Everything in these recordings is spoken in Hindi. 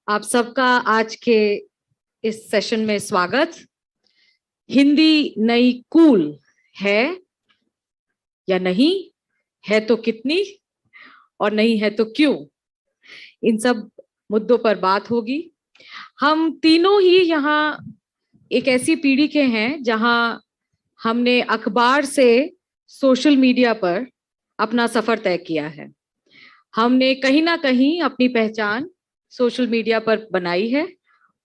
आप सबका आज के इस सेशन में स्वागत। हिंदी नई कूल है या नहीं है तो कितनी, और नहीं है तो क्यों, इन सब मुद्दों पर बात होगी। हम तीनों ही यहाँ एक ऐसी पीढ़ी के हैं जहाँ हमने अखबार से सोशल मीडिया पर अपना सफर तय किया है। हमने कहीं ना कहीं अपनी पहचान सोशल मीडिया पर बनाई है,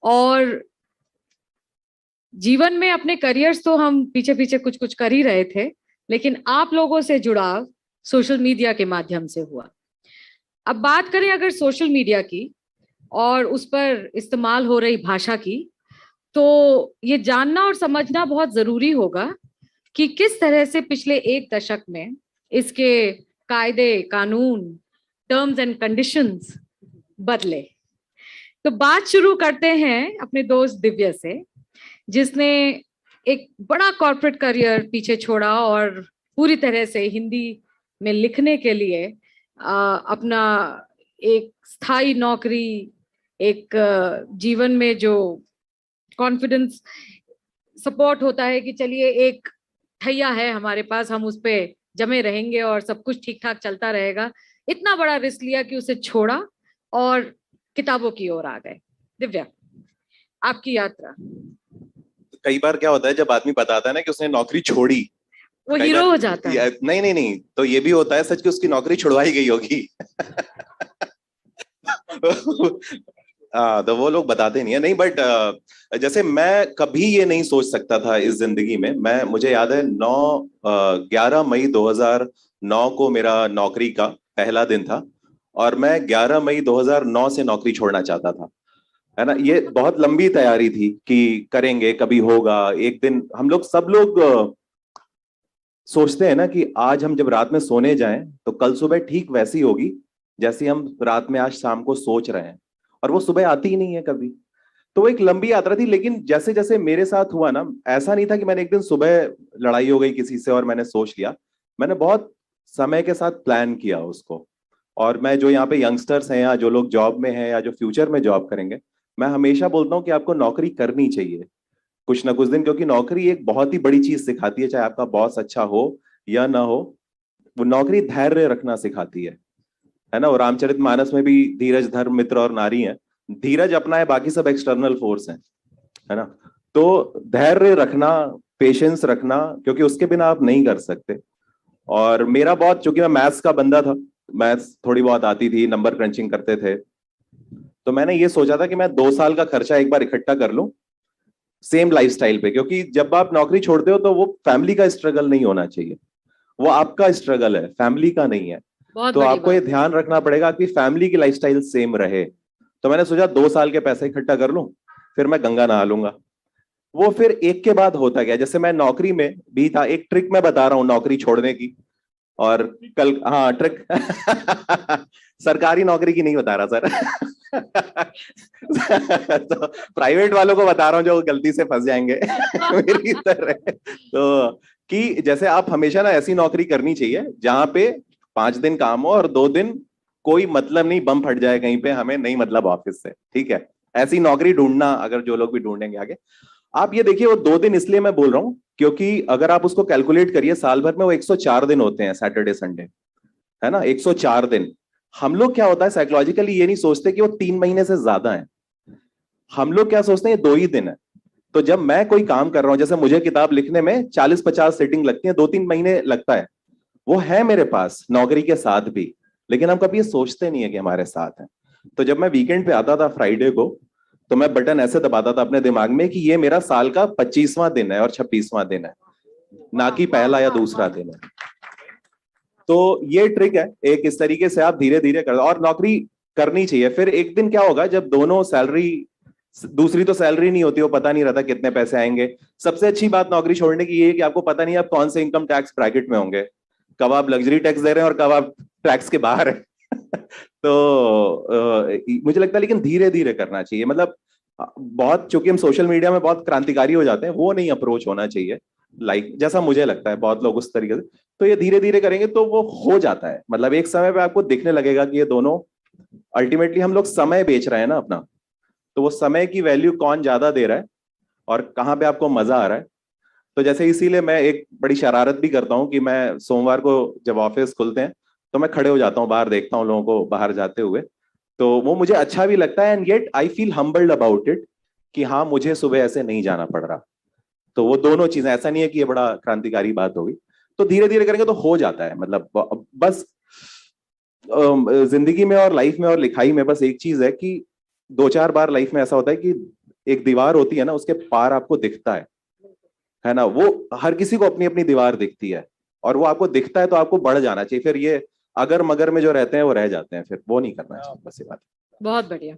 और जीवन में अपने करियर्स तो हम पीछे पीछे कुछ कुछ कर ही रहे थे, लेकिन आप लोगों से जुड़ाव सोशल मीडिया के माध्यम से हुआ। अब बात करें अगर सोशल मीडिया की और उस पर इस्तेमाल हो रही भाषा की, तो ये जानना और समझना बहुत जरूरी होगा कि किस तरह से पिछले एक दशक में इसके कायदे कानून, टर्म्स एंड कंडीशंस बदले। तो बात शुरू करते हैं अपने दोस्त दिव्या से, जिसने एक बड़ा कॉर्पोरेट करियर पीछे छोड़ा और पूरी तरह से हिंदी में लिखने के लिए अपना एक स्थायी नौकरी, एक जीवन में जो कॉन्फिडेंस सपोर्ट होता है कि चलिए एक ठैया है हमारे पास, हम उस पे जमे रहेंगे और सब कुछ ठीक ठाक चलता रहेगा, इतना बड़ा रिस्क लिया कि उसे छोड़ा और किताबों की ओर आ गए। दिव्या, आपकी यात्रा। कई बार क्या होता है जब आदमी बताता है ना कि उसने नौकरी छोड़ी, वो हीरो हो जाता है। नहीं नहीं नहीं, तो ये भी होता है सच कि उसकी नौकरी छुड़वाई गई होगी। तो वो लोग बताते नहीं है, नहीं बट जैसे मैं कभी ये नहीं सोच सकता था इस जिंदगी में। मुझे याद है 11 मई 2009 को मेरा नौकरी का पहला दिन था, और मैं 11 मई 2009 से नौकरी छोड़ना चाहता था, है ना। ये बहुत लंबी तैयारी थी कि करेंगे, कभी होगा एक दिन। हम लोग सब लोग सोचते हैं ना कि आज हम जब रात में सोने जाएं तो कल सुबह ठीक वैसी होगी जैसी हम रात में आज शाम को सोच रहे हैं, और वो सुबह आती ही नहीं है कभी। तो वो एक लंबी यात्रा थी, लेकिन जैसे जैसे मेरे साथ हुआ ना, ऐसा नहीं था कि मैंने एक दिन सुबह लड़ाई हो गई किसी से और मैंने सोच लिया। मैंने बहुत समय के साथ प्लान किया उसको। और मैं जो यहाँ पे यंगस्टर्स हैं या जो लोग जॉब में हैं या जो फ्यूचर में जॉब करेंगे, मैं हमेशा बोलता हूँ कि आपको नौकरी करनी चाहिए कुछ ना कुछ दिन, क्योंकि नौकरी एक बहुत ही बड़ी चीज सिखाती है। चाहे आपका बॉस अच्छा हो या ना हो, वो नौकरी धैर्य रखना सिखाती है ना। और रामचरितमानस में भी धीरज धर्म मित्र और नारी है। धीरज अपना है, बाकी सब एक्सटर्नल फोर्स है ना। तो धैर्य रखना, पेशेंस रखना, क्योंकि उसके बिना आप नहीं कर सकते। और मेरा बहुत, चूंकि मैं मैथ्स का बंदा था, मैथ्स थोड़ी बहुत आती थी, नंबर क्रंचिंग करते थे, तो मैंने ये सोचा था कि मैं 2 साल का खर्चा एक बार इकट्ठा कर लूं सेम लाइफस्टाइल पे। क्योंकि जब आप नौकरी छोड़ते हो तो वो फैमिली का स्ट्रगल नहीं होना चाहिए, वो आपका स्ट्रगल है, फैमिली का नहीं है। तो आपको ये ध्यान रखना पड़ेगा कि फैमिली की लाइफस्टाइल सेम रहे। तो मैंने सोचा 2 साल के पैसे इकट्ठा कर लूं, फिर मैं गंगा नहा लूंगा। वो फिर एक के बाद होता गया। जैसे मैं नौकरी में भी था, एक ट्रिक मैं बता रहा हूँ नौकरी छोड़ने की। और कल, हाँ ट्रिक, सरकारी नौकरी की नहीं बता रहा सर। तो प्राइवेट वालों को बता रहा हूँ जो गलती से फंस जाएंगे मेरी तरह। तो कि जैसे आप हमेशा ना ऐसी नौकरी करनी चाहिए जहां पे 5 दिन काम हो और 2 दिन कोई मतलब नहीं, बम फट जाए कहीं पे, हमें नहीं मतलब ऑफिस से, ठीक है। ऐसी नौकरी ढूंढना, अगर जो लोग भी ढूंढेंगे आगे। आप ये देखिए, वो 2 दिन इसलिए मैं बोल रहा हूँ क्योंकि अगर आप उसको कैलकुलेट करिए, साल भर में वो 104 दिन होते हैं, सैटरडे संडे, है ना, 104 दिन। हम लोग क्या होता है साइकोलॉजिकली ये नहीं सोचते कि वो 3 महीने से ज्यादा है। हम लोग क्या सोचते हैं, ये 2 ही दिन है। तो जब मैं कोई काम कर रहा हूं, जैसे मुझे किताब लिखने में 40-50 सीटिंग लगती है, 2-3 महीने लगता है, वो है मेरे पास नौकरी के साथ भी, लेकिन हम कभी ये सोचते नहीं है कि हमारे साथ है। तो जब मैं वीकेंड पे आता था फ्राइडे को, तो मैं बटन ऐसे दबाता था अपने दिमाग में कि ये मेरा साल का 25वां दिन है और 26वां दिन है, ना कि पहला या दूसरा दिन है। तो ये ट्रिक है एक, इस तरीके से आप धीरे धीरे कर, और नौकरी करनी चाहिए। फिर एक दिन क्या होगा जब दोनों सैलरी, दूसरी तो सैलरी नहीं होती, वो पता नहीं रहता कितने पैसे आएंगे। सबसे अच्छी बात नौकरी छोड़ने की ये है कि आपको पता नहीं आप कौन से इनकम टैक्स ब्रैकेट में होंगे, कब आप लग्जरी टैक्स दे रहे हैं और कब आप टैक्स के बाहर है। तो मुझे लगता है लेकिन धीरे धीरे करना चाहिए। मतलब बहुत, चूंकि हम सोशल मीडिया में बहुत क्रांतिकारी हो जाते हैं, वो नहीं अप्रोच होना चाहिए, लाइक जैसा मुझे लगता है बहुत लोग उस तरीके से। तो ये धीरे धीरे करेंगे तो वो हो जाता है। मतलब एक समय पे आपको दिखने लगेगा कि ये दोनों, अल्टीमेटली हम लोग समय बेच रहे हैं ना अपना। तो वो समय की वैल्यू कौन ज्यादा दे रहा है और कहाँ पे आपको मजा आ रहा है। तो जैसे इसीलिए मैं एक बड़ी शरारत भी करता हूँ कि मैं सोमवार को जब ऑफिस खुलते हैं तो मैं खड़े हो जाता हूँ बाहर, देखता हूँ लोगों को बाहर जाते हुए, तो वो मुझे अच्छा भी लगता है, and yet I feel humbled about it कि हाँ मुझे सुबह ऐसे नहीं जाना पड़ रहा। तो वो दोनों चीजें, ऐसा नहीं है कि ये बड़ा क्रांतिकारी बात होगी, तो धीरे धीरे करेंगे तो हो जाता है। मतलब बस जिंदगी में और लाइफ में और लिखाई में बस एक चीज है कि दो चार बार लाइफ में ऐसा होता है कि एक दीवार होती है ना, उसके पार आपको दिखता है ना। वो हर किसी को अपनी अपनी दीवार दिखती है, और वो आपको दिखता है तो आपको बढ़ जाना चाहिए। फिर ये अगर मगर में जो रहते हैं वो रह जाते हैं, फिर वो नहीं करना चाहिए, बस ये बात। बहुत बढ़िया।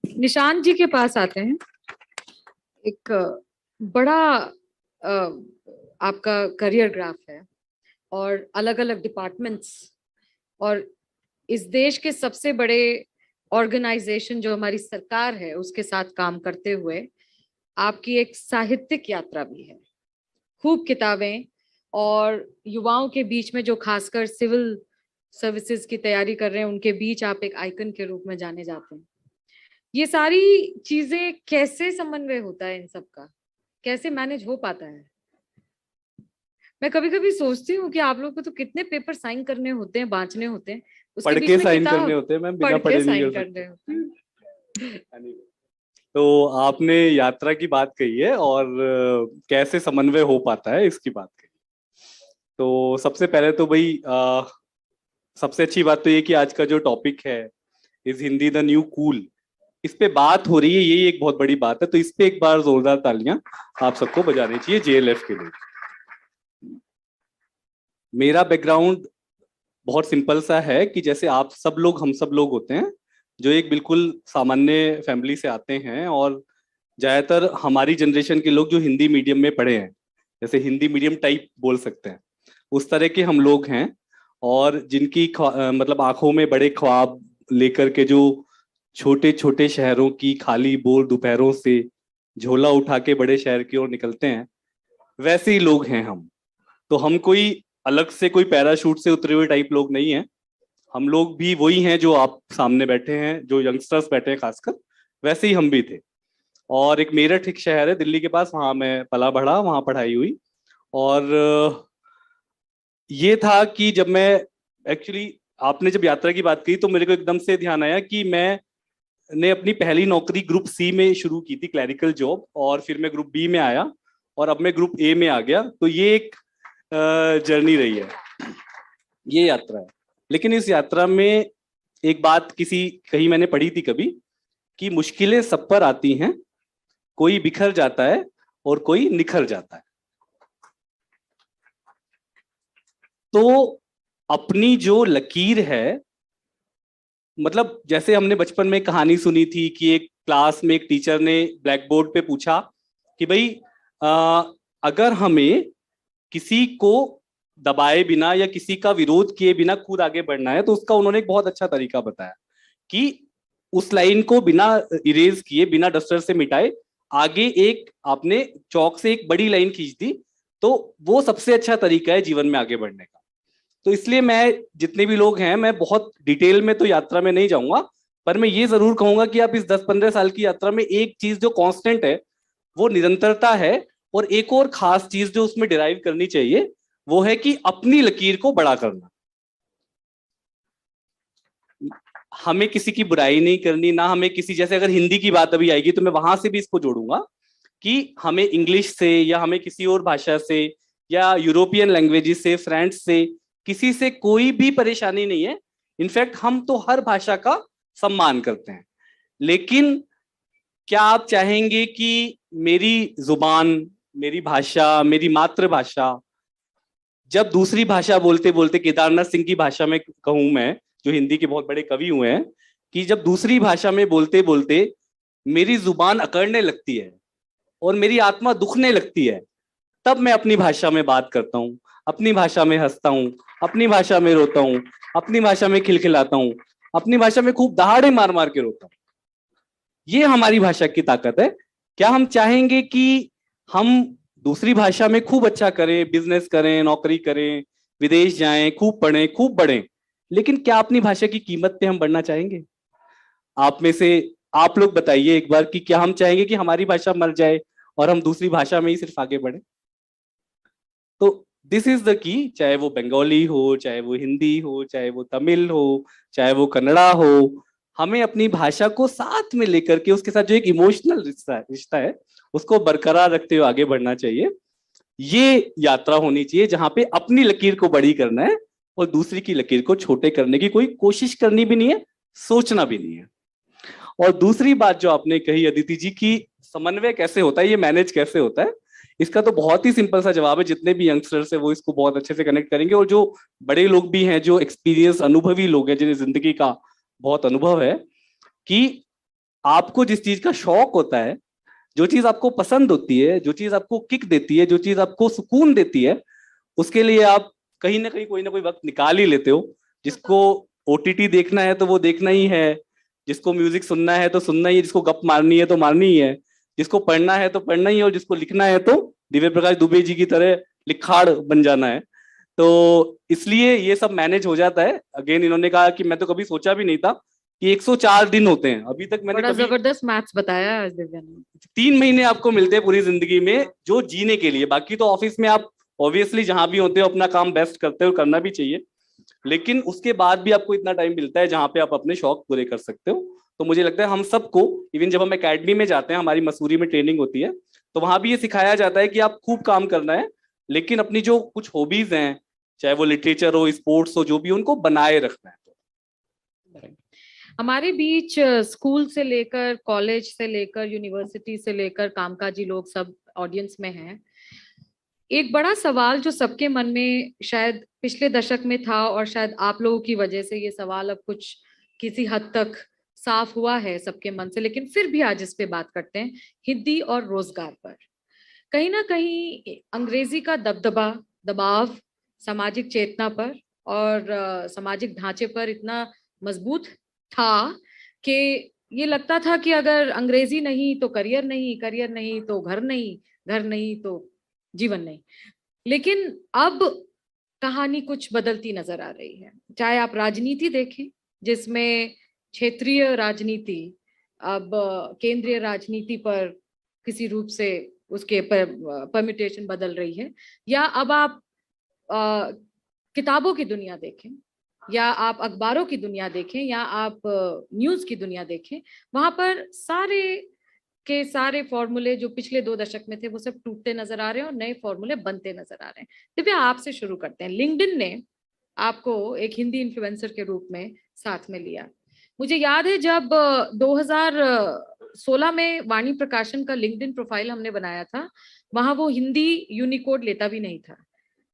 निशांत जी के पास आते हैं। एक बड़ा आपका करियर ग्राफ है और अलग अलग डिपार्टमेंट्स, और इस देश के सबसे बड़े ऑर्गेनाइजेशन जो हमारी सरकार है उसके साथ काम करते हुए आपकी एक साहित्यिक यात्रा भी है। खूब किताबें, और युवाओं के बीच में जो खासकर सिविल सर्विसेज की तैयारी कर रहे हैं उनके बीच आप एक आइकन के रूप में जाने जाते हैं। ये सारी चीजें कैसे समन्वय होता है इन सब का, कैसे मैनेज हो पाता है? मैं कभी कभी सोचती हूँ कि आप लोग को तो कितने पेपर साइन करने होते हैं, बांचने होते हैं, उसके पढ़ बीच के में साइन किताब करने होते हैं मैम, बिना पढ़ के पढ़े नहीं साइन कर करने होते हैं। तो आपने यात्रा की बात कही है और कैसे समन्वय हो पाता है इसकी बात कही। तो सबसे पहले तो भाई सबसे अच्छी बात तो ये कि आज का जो टॉपिक है is Hindi the new cool, इस पे बात हो रही है, यही एक बहुत बड़ी बात है। तो इस पे एक बार जोरदार तालियां आप सबको बजानी चाहिए जेएलएफ के लिए। मेरा बैकग्राउंड बहुत सिंपल सा है कि जैसे आप सब लोग, हम सब लोग होते हैं जो एक बिल्कुल सामान्य फैमिली से आते हैं, और ज्यादातर हमारी जनरेशन के लोग जो हिंदी मीडियम में पढ़े हैं, जैसे हिंदी मीडियम टाइप बोल सकते हैं, उस तरह के हम लोग हैं। और जिनकी मतलब आंखों में बड़े ख्वाब लेकर के जो छोटे छोटे शहरों की खाली बोर दोपहरों से झोला उठा के बड़े शहर की ओर निकलते हैं, वैसे ही लोग हैं हम। तो हम कोई अलग से कोई पैराशूट से उतरे हुए टाइप लोग नहीं हैं। हम लोग भी वही हैं जो आप सामने बैठे हैं, जो यंगस्टर्स बैठे हैं खासकर, वैसे ही हम भी थे। और एक मेरठ एक शहर है दिल्ली के पास, वहां मैं पला बढ़ा, वहां पढ़ाई हुई। और ये था कि जब मैं एक्चुअली, आपने जब यात्रा की बात की तो मेरे को एकदम से ध्यान आया कि मैंने अपनी पहली नौकरी ग्रुप सी में शुरू की थी, क्लैरिकल जॉब, और फिर मैं ग्रुप बी में आया और अब मैं ग्रुप ए में आ गया। तो ये एक जर्नी रही है, ये यात्रा है। लेकिन इस यात्रा में एक बात कहीं मैंने पढ़ी थी कभी, कि मुश्किलें सब पर आती हैं, कोई बिखर जाता है और कोई निखर जाता है। तो अपनी जो लकीर है, मतलब जैसे हमने बचपन में कहानी सुनी थी कि एक क्लास में एक टीचर ने ब्लैक बोर्ड पे पूछा कि भाई अगर हमें किसी को दबाए बिना या किसी का विरोध किए बिना खुद आगे बढ़ना है, तो उसका उन्होंने एक बहुत अच्छा तरीका बताया कि उस लाइन को बिना इरेज किए, बिना डस्टर से मिटाए, आगे एक आपने चौक से एक बड़ी लाइन खींच दी, तो वो सबसे अच्छा तरीका है जीवन में आगे बढ़ने का। तो इसलिए मैं, जितने भी लोग हैं, मैं बहुत डिटेल में तो यात्रा में नहीं जाऊंगा, पर मैं ये जरूर कहूंगा कि आप इस 10-15 साल की यात्रा में एक चीज जो कांस्टेंट है वो निरंतरता है। और एक और खास चीज जो उसमें डिराइव करनी चाहिए वो है कि अपनी लकीर को बड़ा करना। हमें किसी की बुराई नहीं करनी, ना हमें किसी, जैसे अगर हिंदी की बात अभी आएगी तो मैं वहां से भी इसको जोड़ूंगा कि हमें इंग्लिश से या हमें किसी और भाषा से या यूरोपियन लैंग्वेजेस से, फ्रेंच से, किसी से कोई भी परेशानी नहीं है। इनफैक्ट हम तो हर भाषा का सम्मान करते हैं। लेकिन क्या आप चाहेंगे कि मेरी जुबान, मेरी भाषा, मेरी मातृभाषा, जब दूसरी भाषा बोलते बोलते, केदारनाथ सिंह की भाषा में कहूं मैं, जो हिंदी के बहुत बड़े कवि हुए हैं, कि जब दूसरी भाषा में बोलते बोलते मेरी जुबान अकड़ने लगती है और मेरी आत्मा दुखने लगती है, तब मैं अपनी भाषा में बात करता हूँ, अपनी भाषा में हंसता हूँ, अपनी भाषा में रोता हूँ, अपनी भाषा में खिलखिलाता हूँ, अपनी भाषा में खूब दहाड़े मार मार के रोता हूँ। ये हमारी भाषा की ताकत है। क्या हम चाहेंगे कि हम दूसरी भाषा में खूब अच्छा करें, बिजनेस करें, नौकरी करें, विदेश जाएं, खूब पढ़ें, खूब बढ़ें, लेकिन क्या अपनी भाषा की कीमत पे हम बढ़ना चाहेंगे? आप में से आप लोग बताइए एक बार कि क्या हम चाहेंगे कि हमारी भाषा मर जाए और हम दूसरी भाषा में ही सिर्फ आगे बढ़े? तो दिस इज द की, चाहे वो बंगाली हो, चाहे वो हिंदी हो, चाहे वो तमिल हो, चाहे वो कन्नड़ा हो, हमें अपनी भाषा को साथ में लेकर के उसके साथ जो एक इमोशनल रिश्ता है उसको बरकरार रखते हुए आगे बढ़ना चाहिए। ये यात्रा होनी चाहिए जहां पे अपनी लकीर को बड़ी करना है और दूसरी की लकीर को छोटे करने की कोई कोशिश करनी भी नहीं है, सोचना भी नहीं है। और दूसरी बात जो आपने कही अदिति जी की, समन्वय कैसे होता है, ये मैनेज कैसे होता है, इसका तो बहुत ही सिंपल सा जवाब है। जितने भी यंगस्टर्स है वो इसको बहुत अच्छे से कनेक्ट करेंगे, और जो बड़े लोग भी हैं, जो एक्सपीरियंस अनुभवी लोग हैं, जिन्हें जिंदगी का बहुत अनुभव है, कि आपको जिस चीज का शौक होता है, जो चीज आपको पसंद होती है, जो चीज आपको किक देती है, जो चीज आपको सुकून देती है, उसके लिए आप कहीं ना कहीं कोई ना कोई वक्त निकाल ही लेते हो। जिसको ओटीटी देखना है तो वो देखना ही है, जिसको म्यूजिक सुनना है तो सुनना ही है, जिसको गप मारनी है तो मारनी ही है, जिसको पढ़ना है तो पढ़ना ही है, और जिसको लिखना है तो दिव्य प्रकाश दुबे जी की तरह लिखाड़ बन जाना है। तो इसलिए ये सब मैनेज हो जाता है। अगेन इन्होंने कहा कि मैं तो कभी सोचा भी नहीं था कि 104 दिन होते हैं, अभी तक मैंने बड़ा कभी जबरदस्त मैथ्स बताया आज दिव्या ने। 3 महीने आपको मिलते हैं पूरी जिंदगी में जो जीने के लिए, बाकी तो ऑफिस में आप ऑब्वियसली जहां भी होते हो अपना काम बेस्ट करते हो, करना भी चाहिए, लेकिन उसके बाद भी आपको इतना टाइम मिलता है जहां पे आप अपने शौक पूरे कर सकते हो। तो मुझे लगता है हम सबको, इवन जब हम एकेडमी में जाते हैं, हमारी मसूरी में ट्रेनिंग होती है, तो वहां भी ये सिखाया जाता है कि आप खूब काम करना है, लेकिन अपनी जो कुछ हॉबीज हैं, चाहे वो लिटरेचर हो, स्पोर्ट्स हो, जो भी, उनको बनाए रखना है। हमारे बीच स्कूल से लेकर कॉलेज से लेकर यूनिवर्सिटी से लेकर कामकाजी लोग सब ऑडियंस में हैं। एक बड़ा सवाल जो सबके मन में शायद पिछले दशक में था, और शायद आप लोगों की वजह से ये सवाल अब कुछ किसी हद तक साफ हुआ है सबके मन से, लेकिन फिर भी आज इस पे बात करते हैं, हिंदी और रोजगार पर। कहीं ना कहीं अंग्रेजी का दबदबा, दबाव सामाजिक चेतना पर और सामाजिक ढांचे पर इतना मजबूत था कि ये लगता था कि अगर अंग्रेजी नहीं तो करियर नहीं, करियर नहीं तो घर नहीं, घर नहीं तो जीवन नहीं। लेकिन अब कहानी कुछ बदलती नजर आ रही है। चाहे आप राजनीति देखें, जिसमें क्षेत्रीय राजनीति अब केंद्रीय राजनीति पर किसी रूप से उसके परम्यूटेशन बदल रही है, या अब आप किताबों की दुनिया देखें, या आप अखबारों की दुनिया देखें, या आप न्यूज की दुनिया देखें, वहां पर सारे के सारे फॉर्मूले जो पिछले 2 दशक में थे वो सब टूटते नजर आ रहे हैं और नए फॉर्मूले बनते नजर आ रहे हैं। दिव्या, आपसे शुरू करते हैं। लिंक्डइन ने आपको एक हिंदी इन्फ्लुएंसर के रूप में साथ में लिया। मुझे याद है जब 2016 में वाणी प्रकाशन का लिंक्डइन प्रोफाइल हमने बनाया था, वहां वो हिंदी यूनिकोड लेता भी नहीं था,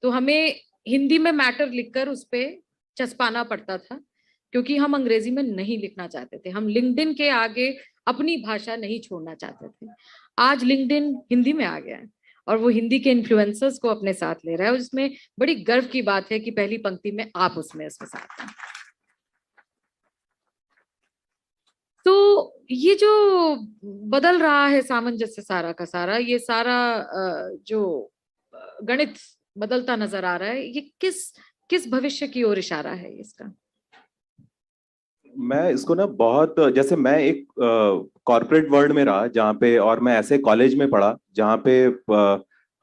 तो हमें हिंदी में मैटर लिखकर उस पर चस्पाना पड़ता था, क्योंकि हम अंग्रेजी में नहीं लिखना चाहते थे। हम लिंक्डइन के आगे अपनी भाषा नहीं छोड़ना चाहते थे। आज लिंक्डइन हिंदी में आ गया है और वो हिंदी के इन्फ्लुएंसर्स को अपने साथ ले रहा है, और इसमें बड़ी गर्व की बात है कि पहली पंक्ति में आप उसमें साथ हैं। तो ये जो बदल रहा है सामंजस्य सारा का सारा, ये सारा जो गणित बदलता नजर आ रहा है, ये किस भविष्य की ओर इशारा है इसका? मैं इसको ना बहुत, जैसे मैं एक कॉर्पोरेट वर्ल्ड में रहा जहाँ पे, और मैं ऐसे कॉलेज में पढ़ा जहाँ पे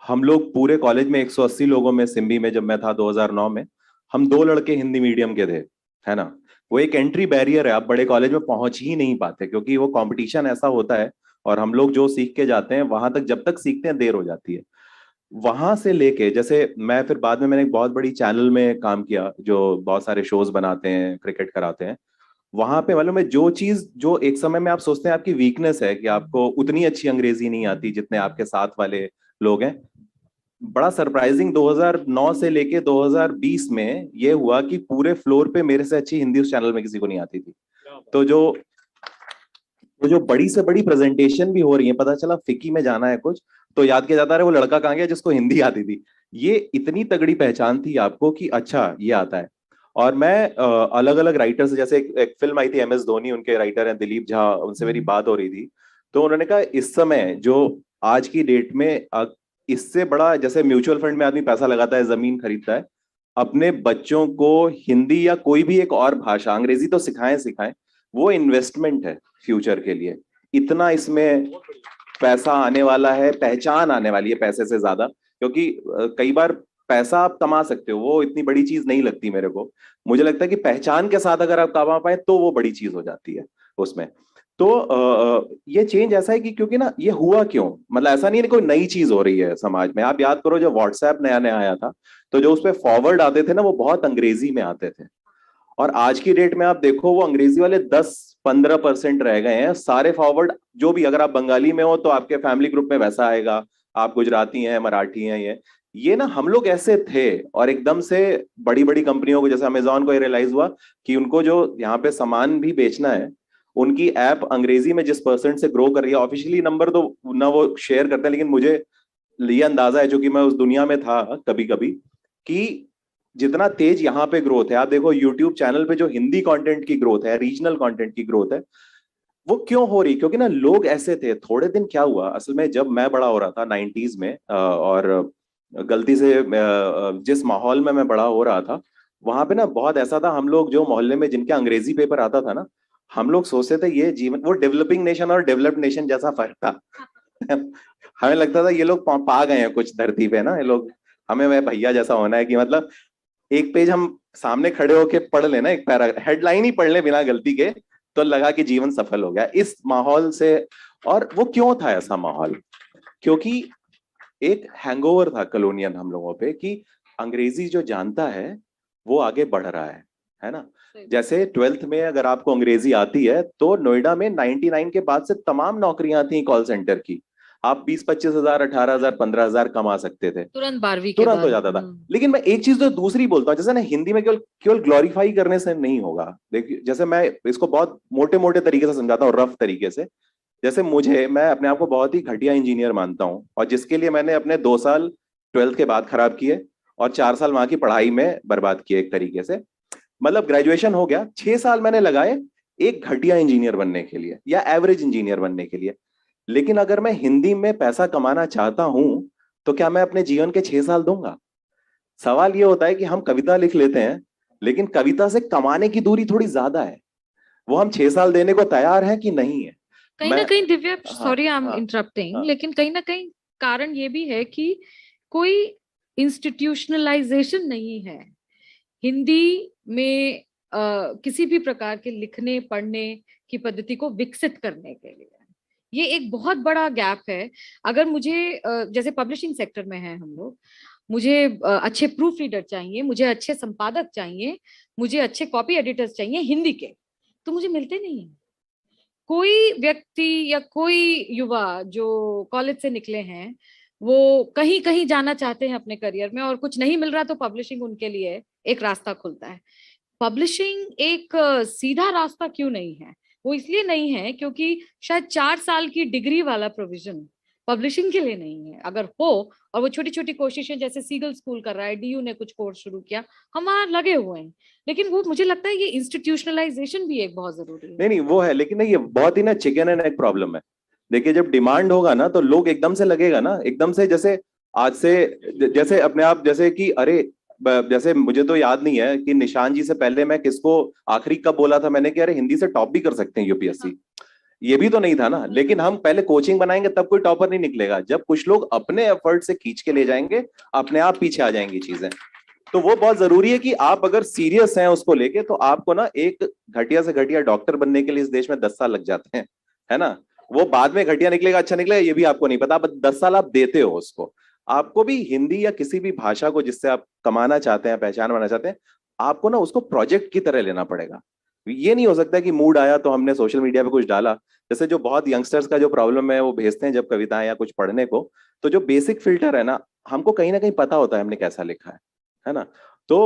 हम लोग पूरे कॉलेज में 180 लोगों में, सिम्बी में जब मैं था 2009 में, हम 2 लड़के हिंदी मीडियम के थे, है ना। वो एक एंट्री बैरियर है, आप बड़े कॉलेज में पहुंच ही नहीं पाते क्योंकि वो कंपटीशन ऐसा होता है, और हम लोग जो सीख के जाते हैं वहां तक जब तक सीखते हैं देर हो जाती है। वहां से लेके, जैसे मैं फिर बाद में मैंने एक बहुत बड़ी चैनल में काम किया जो बहुत सारे शोज बनाते हैं, क्रिकेट कराते हैं। वहां पे मालूम है, जो चीज जो एक समय में आप सोचते हैं आपकी वीकनेस है कि आपको उतनी अच्छी अंग्रेजी नहीं आती जितने आपके साथ वाले लोग हैं, बड़ा सरप्राइजिंग 2009 से लेके 2020 में ये हुआ कि पूरे फ्लोर पे मेरे से अच्छी हिंदी उस चैनल में किसी को नहीं आती थी। तो जो बड़ी से बड़ी प्रेजेंटेशन भी हो रही है, पता चला फिक्की में जाना है कुछ, तो याद किया जाता है वो लड़का कहाँ गया जिसको हिंदी आती थी। ये इतनी तगड़ी पहचान थी आपको कि अच्छा ये आता है। और मैं अलग अलग राइटर से, जैसे एक फिल्म आई थी MS धोनी, उनके राइटर हैं दिलीप झा, उनसे मेरी बात हो रही थी, तो उन्होंने कहा इस समय जो आज की डेट में इससे बड़ा, जैसे म्यूचुअल फंड में आदमी पैसा लगाता है, जमीन खरीदता है, अपने बच्चों को हिंदी या कोई भी एक और भाषा, अंग्रेजी तो सिखाएं, वो इन्वेस्टमेंट है फ्यूचर के लिए। इतना इसमें पैसा आने वाला है, पहचान आने वाली है पैसे से ज्यादा, क्योंकि कई बार पैसा आप कमा सकते हो, वो इतनी बड़ी चीज नहीं लगती मेरे को। मुझे लगता है कि पहचान के साथ अगर आप कमा पाए तो वो बड़ी चीज हो जाती है उसमें। तो ये चेंज ऐसा है कि क्योंकि ना ये हुआ क्यों, मतलब ऐसा नहीं है कोई नई चीज हो रही है समाज में। आप याद करो जब व्हाट्सएप नया नया आया था, तो जो उसपे फॉरवर्ड आते थे ना वो बहुत अंग्रेजी में आते थे, और आज की डेट में आप देखो वो अंग्रेजी वाले 10-15% रह गए हैं। सारे फॉरवर्ड जो भी, अगर आप बंगाली में हो तो आपके फैमिली ग्रुप में वैसा आएगा, आप गुजराती हैं, मराठी हैं, ये ना हम लोग ऐसे थे, और एकदम से बड़ी बड़ी कंपनियों को, जैसे अमेजोन को ये रियलाइज हुआ कि उनको जो यहाँ पे सामान भी बेचना है, उनकी ऐप अंग्रेजी में जिस परसेंट से ग्रो कर रही है, ऑफिशियली नंबर तो ना वो शेयर करते हैं, लेकिन मुझे ये अंदाजा है, जो कि मैं उस दुनिया में था कभी कभी, कि जितना तेज यहाँ पे ग्रोथ है, आप देखो यूट्यूब चैनल पे जो हिंदी कंटेंट की ग्रोथ है, रीजनल कंटेंट की ग्रोथ है, वो क्यों हो रही? क्योंकि ना लोग ऐसे थे। थोड़े दिन क्या हुआ असल में, जब मैं बड़ा हो रहा था 90s में, और गलती से जिस माहौल में मैं बड़ा हो रहा था वहां पे ना बहुत ऐसा था, हम लोग जो मोहल्ले में जिनके अंग्रेजी पेपर आता था ना, हम लोग सोचते थे ये जीवन, वो डेवलपिंग नेशन और डेवलप्ड नेशन जैसा फर्क था। हमें लगता था ये लोग पा गए हैं कुछ धरती पे ना, ये लोग, हमें वह भैया जैसा होना है कि मतलब एक पेज हम सामने खड़े होके पढ़ लेना, एक पैरा हेडलाइन ही पढ़ ले बिना गलती के, तो लगा कि जीवन सफल हो गया इस माहौल से। और वो क्यों था ऐसा माहौल? क्योंकि एक हैंगओवर था कॉलोनियल हम लोगों पे, कि अंग्रेजी जो जानता है वो आगे बढ़ रहा है ना। जैसे 12th में अगर आपको अंग्रेजी आती है तो नोएडा में 99 के बाद से तमाम नौकरियां थी कॉल सेंटर की, आप 20-25 हजार, 18,000, 15,000 कमा सकते थे तुरंत 12वीं के तुरंत बाद। हो जाता था। लेकिन मैं एक चीज तो दूसरी बोलता हूँ, जैसे ना हिंदी में केवल केवल ग्लोरीफाई करने से नहीं होगा। देखिए जैसे मैं इसको बहुत मोटे मोटे तरीके से समझाता हूँ, रफ तरीके से। जैसे मैं अपने आप को बहुत ही घटिया इंजीनियर मानता हूँ, और जिसके लिए मैंने अपने 2 साल 12th के बाद खराब किए और 4 साल वहां की पढ़ाई में बर्बाद किए एक तरीके से। मतलब ग्रेजुएशन हो गया, 6 साल मैंने लगाए एक घटिया इंजीनियर बनने के लिए या एवरेज इंजीनियर बनने के लिए। लेकिन अगर मैं हिंदी में पैसा कमाना चाहता हूं तो क्या मैं अपने जीवन के 6 साल दूंगा? सवाल ये होता है कि हम कविता लिख लेते हैं, लेकिन कविता से कमाने की दूरी थोड़ी ज्यादा है, वो हम 6 साल देने को तैयार हैं कि नहीं है? कहीं ना कहीं दिव्या, हाँ, सॉरी आई एम हाँ, इंटरप्टिंग, हाँ, लेकिन कहीं ना कहीं कारण ये भी है कि कोई इंस्टीट्यूशनलाइजेशन नहीं है हिंदी में किसी भी प्रकार के लिखने पढ़ने की पद्धति को विकसित करने के लिए। ये एक बहुत बड़ा गैप है। अगर मुझे जैसे पब्लिशिंग सेक्टर में है हम लोग, मुझे अच्छे प्रूफ रीडर चाहिए, मुझे अच्छे संपादक चाहिए, मुझे अच्छे कॉपी एडिटर्स चाहिए हिंदी के, तो मुझे मिलते नहीं है। कोई व्यक्ति या कोई युवा जो कॉलेज से निकले हैं वो कहीं कहीं जाना चाहते हैं अपने करियर में, और कुछ नहीं मिल रहा तो पब्लिशिंग उनके लिए एक रास्ता खुलता है। पब्लिशिंग एक सीधा रास्ता क्यों नहीं है? वो इसलिए नहीं है क्योंकि शायद 4 साल की डिग्री वाला प्रोविजन पब्लिशिंग के लिए नहीं है। अगर हो, और वो छोटी छोटी कोशिशें जैसे सीगल स्कूल कर रहा है, डीयू ने कुछ कोर्स शुरू किया, हम वहां लगे हुए हैं, लेकिन वो मुझे लगता है ये इंस्टीट्यूशनलाइजेशन भी एक बहुत जरूरी है। नहीं वो है, लेकिन नहीं, ये बहुत ही ना चिकन एंड एग प्रॉब्लम है। देखिए जब डिमांड होगा ना तो लोग एकदम से लगेगा ना, एकदम से, जैसे आज से, जैसे अपने आप, जैसे कि अरे जैसे मुझे तो याद नहीं है कि निशान जी से पहले मैं किसको आखिरी कब बोला था मैंने कि अरे हिंदी से टॉप भी कर सकते हैं यूपीएससी, ये भी तो नहीं था ना। लेकिन हम पहले कोचिंग बनाएंगे तब कोई टॉपर नहीं निकलेगा, जब कुछ लोग अपने एफर्ट से खींच के ले जाएंगे अपने आप पीछे आ जाएंगी चीजें। तो वो बहुत जरूरी है कि आप अगर सीरियस हैं उसको लेके, तो आपको ना एक घटिया से घटिया डॉक्टर बनने के लिए इस देश में 10 साल लग जाते हैं, है ना। वो बाद में घटिया निकलेगा अच्छा निकलेगा ये भी आपको नहीं पता, 10 साल आप देते हो उसको। आपको भी हिंदी या किसी भी भाषा को जिससे आप कमाना चाहते हैं, पहचान बनाना चाहते हैं, आपको ना उसको प्रोजेक्ट की तरह लेना पड़ेगा। ये नहीं हो सकता कि मूड आया तो हमने सोशल मीडिया पे कुछ डाला। जैसे जो बहुत यंगस्टर्स का जो प्रॉब्लम है, वो भेजते हैं जब कविताएं या कुछ पढ़ने को, तो जो बेसिक फिल्टर है ना, हमको कहीं ना कहीं पता होता है हमने कैसा लिखा है ना। तो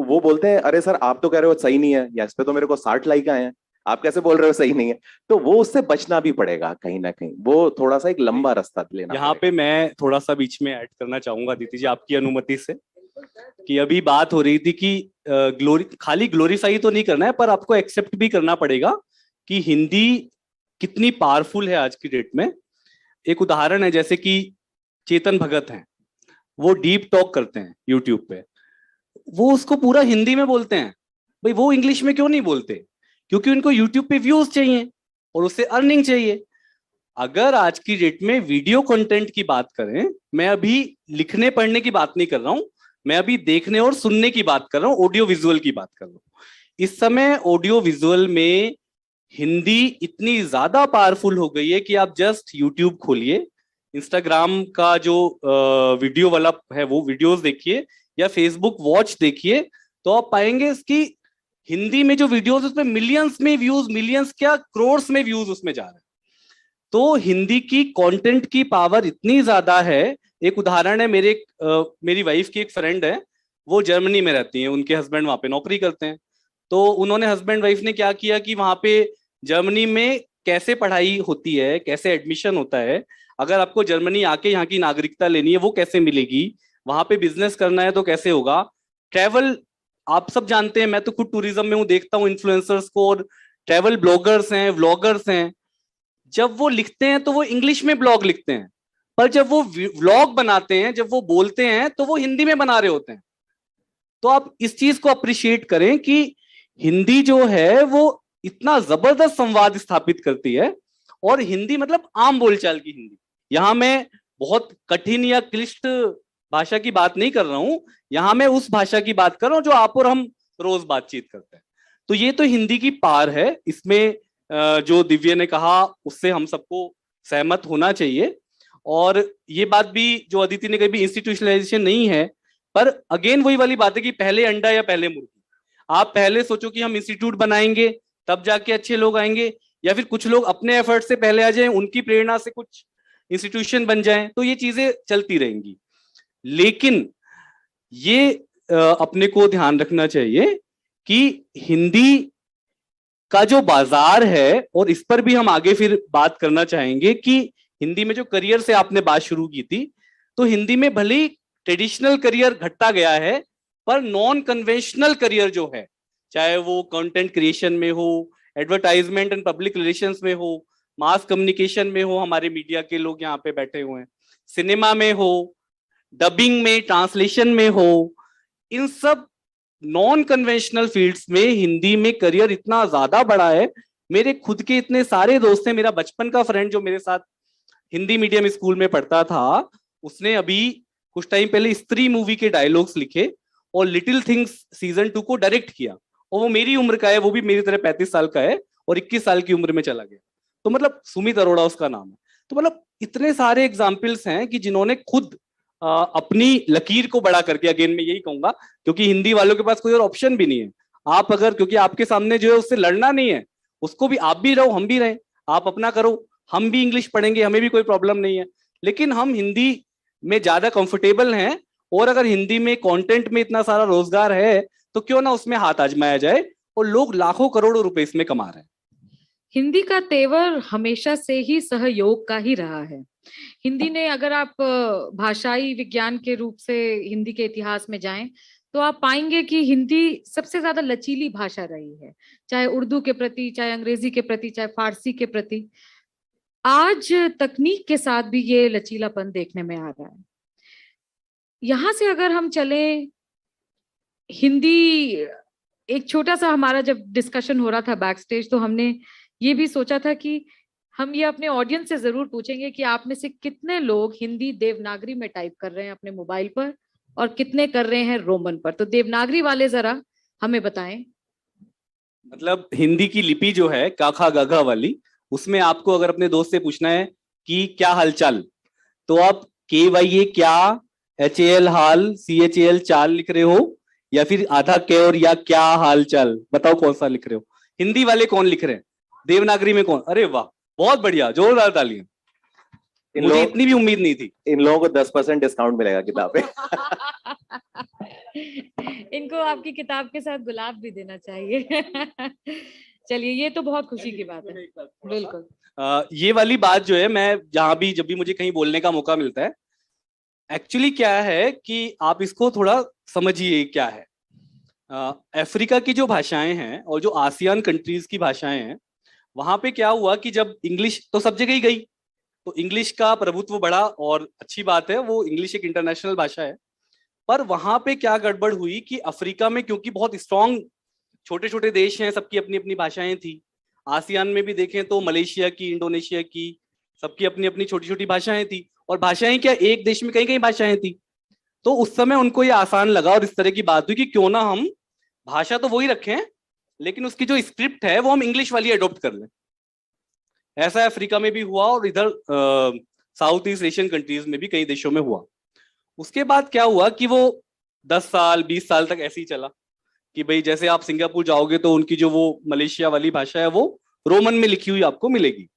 वो बोलते हैं अरे सर आप तो कह रहे हो सही नहीं है, या इस पे तो मेरे को 60 लाइक आए हैं, आप कैसे बोल रहे हो सही नहीं है? तो वो उससे बचना भी पड़ेगा कहीं ना कहीं, वो थोड़ा सा एक लंबा रास्ता लेना यहाँ पे मैं थोड़ा सा बीच में ऐड करना चाहूंगा दीदी जी, आपकी अनुमति से, कि अभी बात हो रही थी कि खाली ग्लोरीफाई तो नहीं करना है, पर आपको एक्सेप्ट भी करना पड़ेगा कि हिंदी कितनी पावरफुल है आज की डेट में। एक उदाहरण है, जैसे कि चेतन भगत हैं, वो डीप टॉक करते हैं यूट्यूब पे, वो उसको पूरा हिंदी में बोलते हैं। भाई वो इंग्लिश में क्यों नहीं बोलते? क्योंकि उनको यूट्यूब पे व्यूज चाहिए और उससे अर्निंग चाहिए। अगर आज की डेट में वीडियो कंटेंट की बात करें, मैं अभी लिखने पढ़ने की बात नहीं कर रहा हूं, मैं अभी देखने और सुनने की बात कर रहा हूं, ऑडियो विजुअल की बात कर रहा हूं। इस समय ऑडियो विजुअल में हिंदी इतनी ज्यादा पावरफुल हो गई है कि आप जस्ट यूट्यूब खोलिए, इंस्टाग्राम का जो वीडियो वाला है वो वीडियोस देखिए, या फेसबुक वॉच देखिए, तो आप पाएंगे इसकी हिंदी में जो वीडियोस उसमें मिलियंस में व्यूज, मिलियंस क्या क्रोर्स में व्यूज उसमें जा रहे हैं। तो हिंदी की कंटेंट की पावर इतनी ज्यादा है। एक उदाहरण है, मेरी वाइफ की एक फ्रेंड है, वो जर्मनी में रहती है, उनके हस्बैंड वहां पे नौकरी करते हैं। तो उन्होंने हस्बैंड वाइफ ने क्या किया कि वहां पे जर्मनी में कैसे पढ़ाई होती है, कैसे एडमिशन होता है, अगर आपको जर्मनी आके यहाँ की नागरिकता लेनी है वो कैसे मिलेगी, वहां पे बिजनेस करना है तो कैसे होगा, ट्रैवल आप सब जानते हैं, मैं तो खुद टूरिज्म में हूँ, देखता हूँ इन्फ्लुएंसर्स को, और ट्रैवल ब्लॉगर्स हैं, व्लॉगर्स हैं, जब वो लिखते हैं तो वो इंग्लिश में ब्लॉग लिखते हैं, पर जब वो व्लॉग बनाते हैं, जब वो बोलते हैं तो वो हिंदी में बना रहे होते हैं। तो आप इस चीज को अप्रिशिएट करें कि हिंदी जो है वो इतना जबरदस्त संवाद स्थापित करती है। और हिंदी मतलब आम बोलचाल की हिंदी, यहां मैं बहुत कठिन या क्लिष्ट भाषा की बात नहीं कर रहा हूं, यहां मैं उस भाषा की बात कर रहा हूं जो आप और हम रोज बातचीत करते हैं। तो ये तो हिंदी की पार है, इसमें जो दिव्य ने कहा उससे हम सबको सहमत होना चाहिए। और ये बात भी जो अदिति ने कही, इंस्टीट्यूशनलाइजेशन नहीं है, पर अगेन वही वाली बात है कि पहले अंडा या पहले मुर्गी। आप पहले सोचो कि हम इंस्टीट्यूट बनाएंगे तब जाके अच्छे लोग आएंगे, या फिर कुछ लोग अपने एफर्ट से पहले आ जाएं, उनकी प्रेरणा से कुछ इंस्टीट्यूशन बन जाएं, तो ये चीजें चलती रहेंगी। लेकिन ये अपने को ध्यान रखना चाहिए कि हिंदी का जो बाजार है, और इस पर भी हम आगे फिर बात करना चाहेंगे कि हिंदी में जो करियर से आपने बात शुरू की थी, तो हिंदी में भले ही ट्रेडिशनल करियर घटता गया है, पर नॉन कन्वेंशनल करियर जो है, चाहे वो कंटेंट क्रिएशन में हो, एडवर्टाइजमेंट एंड पब्लिक रिलेशंस में हो, मास कम्युनिकेशन में हो, हमारे मीडिया के लोग यहाँ पे बैठे हुए हैं, सिनेमा में हो, डबिंग में, ट्रांसलेशन में हो, इन सब नॉन कन्वेंशनल फील्ड्स में हिंदी में करियर इतना ज्यादा बड़ा है। मेरे खुद के इतने सारे दोस्त हैं, मेरा बचपन का फ्रेंड जो मेरे साथ हिंदी मीडियम स्कूल में पढ़ता था, उसने अभी कुछ टाइम पहले स्त्री मूवी के डायलॉग्स लिखे और लिटिल थिंग्स सीजन 2 को डायरेक्ट किया, और वो मेरी उम्र का है, वो भी मेरी तरह 35 साल का है, और 21 साल की उम्र में चला गया। तो मतलब सुमित अरोड़ा उसका नाम है। तो मतलब इतने सारे एग्जाम्पल्स हैं कि जिन्होंने खुद अपनी लकीर को बड़ा करके, अगेन मैं यही कहूंगा, क्योंकि हिंदी वालों के पास कोई और ऑप्शन भी नहीं है। आप अगर, क्योंकि आपके सामने जो है उससे लड़ना नहीं है, उसको भी आप भी रहो हम भी रहें, आप अपना करो, हम भी इंग्लिश पढ़ेंगे, हमें भी कोई प्रॉब्लम नहीं है, लेकिन हम हिंदी में ज्यादा कंफर्टेबल हैं। और अगर हिंदी में कंटेंट में इतना सारा रोजगार है तो क्यों ना उसमें हाथ आजमाया जाए, और लोग लाखों करोड़ों रुपए इसमें कमा रहे हैं। हिंदी का तेवर हमेशा से ही सहयोग का ही रहा है। हिंदी ने, अगर आप भाषाई विज्ञान के रूप से हिंदी के इतिहास में जाएं, तो आप पाएंगे कि हिंदी सबसे ज्यादा लचीली भाषा रही है, चाहे उर्दू के प्रति, चाहे अंग्रेजी के प्रति, चाहे फारसी के प्रति। आज तकनीक के साथ भी ये लचीलापन देखने में आ रहा है। यहां से अगर हम चले, हिंदी, एक छोटा सा हमारा जब डिस्कशन हो रहा था बैक स्टेज, तो हमने ये भी सोचा था कि हम ये अपने ऑडियंस से जरूर पूछेंगे कि आप में से कितने लोग हिंदी देवनागरी में टाइप कर रहे हैं अपने मोबाइल पर, और कितने कर रहे हैं रोमन पर। तो देवनागरी वाले जरा हमें बताएं। मतलब हिंदी की लिपि जो है काखा गाघा वाली, उसमें आपको अगर अपने दोस्त से पूछना है कि क्या हालचाल, तो आप KYA क्या, HAL हाल, CHAL चाल लिख रहे हो, या फिर आधा के और या क्या हालचाल, बताओ कौन सा लिख रहे हो। हिंदी वाले कौन लिख रहे हैं, देवनागरी में कौन? अरे वाह, बहुत बढ़िया, जोरदार तालियां। मुझे इतनी भी उम्मीद नहीं थी। इन लोगों को 10% डिस्काउंट मिलेगा किताब पे। इनको आपकी किताब के साथ गुलाब भी देना चाहिए। चलिए, ये तो बहुत खुशी की बात है। बिल्कुल। ये वाली बात जो है, मैं जहां भी, जब भी मुझे कहीं बोलने का मौका मिलता है, एक्चुअली क्या है कि आप इसको थोड़ा समझिए क्या है। अफ्रीका की जो भाषाएं हैं और जो आसियान कंट्रीज की भाषाएं हैं, वहां पे क्या हुआ कि जब इंग्लिश तो सब जगह ही गई, तो इंग्लिश का प्रभुत्व बढ़ा, और अच्छी बात है, वो इंग्लिश एक इंटरनेशनल भाषा है। पर वहां पे क्या गड़बड़ हुई कि अफ्रीका में क्योंकि बहुत स्ट्रांग छोटे छोटे देश हैं, सबकी अपनी अपनी भाषाएं थी। आसियान में भी देखें तो मलेशिया की, इंडोनेशिया की, सबकी अपनी अपनी छोटी छोटी भाषाएं थी। और भाषाएं क्या, एक देश में कई कई भाषाएं थी। तो उस समय उनको ये आसान लगा और इस तरह की बात हुई कि क्यों ना हम भाषा तो वही रखें, लेकिन उसकी जो स्क्रिप्ट है वो हम इंग्लिश वाली अडॉप्ट कर लें। ऐसा अफ्रीका में भी हुआ और इधर साउथ ईस्ट एशियन कंट्रीज में भी कई देशों में हुआ। उसके बाद क्या हुआ कि वो 10 साल 20 साल तक ऐसे ही चला कि भाई जैसे आप सिंगापुर जाओगे तो उनकी जो वो मलेशिया वाली भाषा है वो रोमन में लिखी हुई आपको मिलेगी।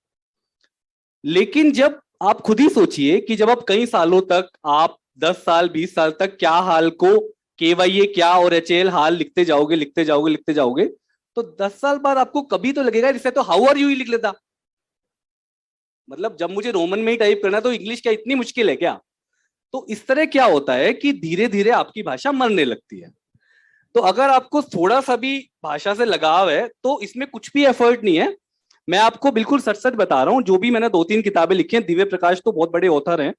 लेकिन जब आप खुद ही सोचिए कि जब आप कई सालों तक, आप 10 साल 20 साल तक क्या हाल को KYA क्या और HL हाल लिखते जाओगे लिखते जाओगे लिखते जाओगे, तो 10 साल बाद आपको कभी तो लगेगा इससे तो हाउ आर यू ही लिख लेता। मतलब जब मुझे रोमन में ही टाइप करना तो इंग्लिश क्या इतनी मुश्किल है क्या? तो इस तरह क्या होता है कि धीरे धीरे आपकी भाषा मरने लगती है। तो अगर आपको थोड़ा सा भी भाषा से लगाव है तो इसमें कुछ भी एफर्ट नहीं है। मैं आपको बिल्कुल सच सच बता रहा हूँ, जो भी मैंने 2-3 किताबें लिखी हैं, दिव्य प्रकाश तो बहुत बड़े ऑथर हैं,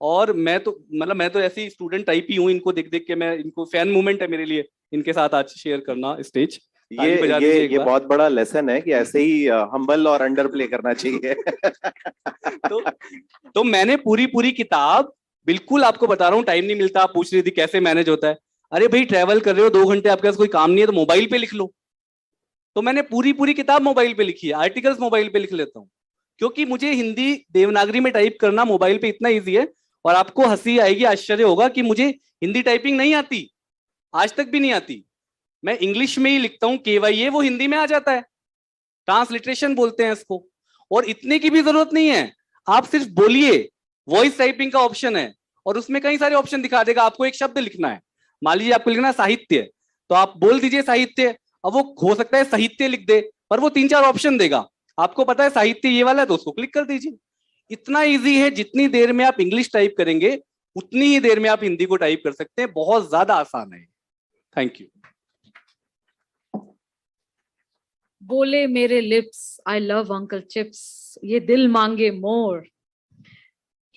और मैं तो ऐसी स्टूडेंट टाइप ही हूँ। इनको देख देख के मैं, इनको फैन मूवमेंट है मेरे लिए इनके साथ आज शेयर करना स्टेज। ये बहुत बड़ा लेसन है कि ऐसे ही हम्बल और अंडर प्ले करना चाहिए। तो मैंने पूरी किताब, बिल्कुल आपको बता रहा हूँ, टाइम नहीं मिलता। आप पूछ रही थी कैसे मैनेज होता है। अरे भाई ट्रैवल कर रहे हो 2 घंटे, आपके पास कोई काम नहीं है तो मोबाइल पे लिख लो। तो मैंने पूरी किताब मोबाइल पे लिखी है, आर्टिकल्स मोबाइल पे लिख लेता हूँ, क्योंकि मुझे हिंदी देवनागरी में टाइप करना मोबाइल पे इतना ईजी है। और आपको हंसी आएगी, आश्चर्य होगा कि मुझे हिंदी टाइपिंग नहीं आती, आज तक भी नहीं आती। मैं इंग्लिश में ही लिखता हूँ, KYA वो हिंदी में आ जाता है, ट्रांसलिटरेशन बोलते हैं इसको। और इतने की भी जरूरत नहीं है, आप सिर्फ बोलिए, वॉइस टाइपिंग का ऑप्शन है और उसमें कई सारे ऑप्शन दिखा देगा। आपको एक शब्द लिखना है, मान लीजिए आपको लिखना है साहित्य, तो आप बोल दीजिए साहित्य। अब वो हो सकता है साहित्य लिख दे, पर वो 3-4 ऑप्शन देगा। आपको पता है साहित्य ये वाला है तो उसको क्लिक कर दीजिए। इतना इजी है, जितनी देर में आप इंग्लिश टाइप करेंगे उतनी ही देर में आप हिंदी को टाइप कर सकते हैं। बहुत ज्यादा आसान है। Thank you. बोले मेरे lips I love uncle chips, ये दिल मांगे मोर।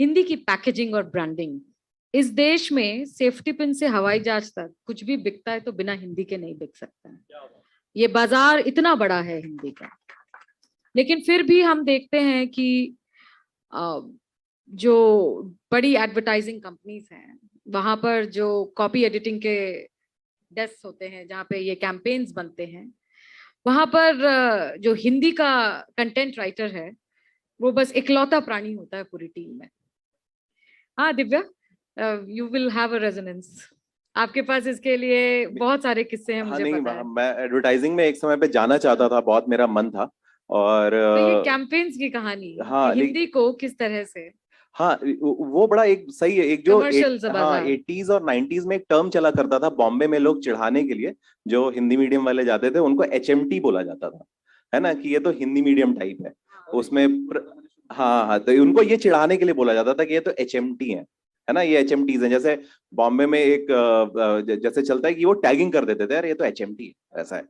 हिंदी की पैकेजिंग और ब्रांडिंग, इस देश में सेफ्टी पिन से हवाई जहाज तक कुछ भी बिकता है तो बिना हिंदी के नहीं बिक सकता है। ये बाजार इतना बड़ा है हिंदी का। लेकिन फिर भी हम देखते हैं कि जो बड़ी एडवर्टाइजिंग कंपनीज हैं वहां पर जो कॉपी एडिटिंग के डेस्क होते हैं, जहाँ पे ये कैंपेन्स बनते हैं, वहां पर जो हिंदी का कंटेंट राइटर है वो बस इकलौता प्राणी होता है पूरी टीम में। हाँ Divya, you will have a resonance, आपके पास इसके लिए बहुत सारे किस्से हैं। मुझे पता है। मैं एडवर्टाइजिंग में एक समय पे जाना चाहता था, बहुत मेरा मन था। और तो ये कैंपेन्स की कहानी, हाँ, कि हिंदी को किस तरह से, हाँ वो बड़ा एक सही है। एक जो हाँ 80s और 90s में एक टर्म चला करता था बॉम्बे में, लोग चिढ़ाने के लिए जो हिंदी मीडियम वाले जाते थे उनको HMT बोला जाता था, है ना, कि ये तो हिंदी मीडियम टाइप है उसमें हाँ, तो उनको ये चिढ़ाने के लिए बोला जाता था कि ये तो HMT है ना, ये HMTs हैं। जैसे बॉम्बे में एक जैसे चलता है कि वो टैगिंग कर देते थे, यार ये तो HMT है, ऐसा है।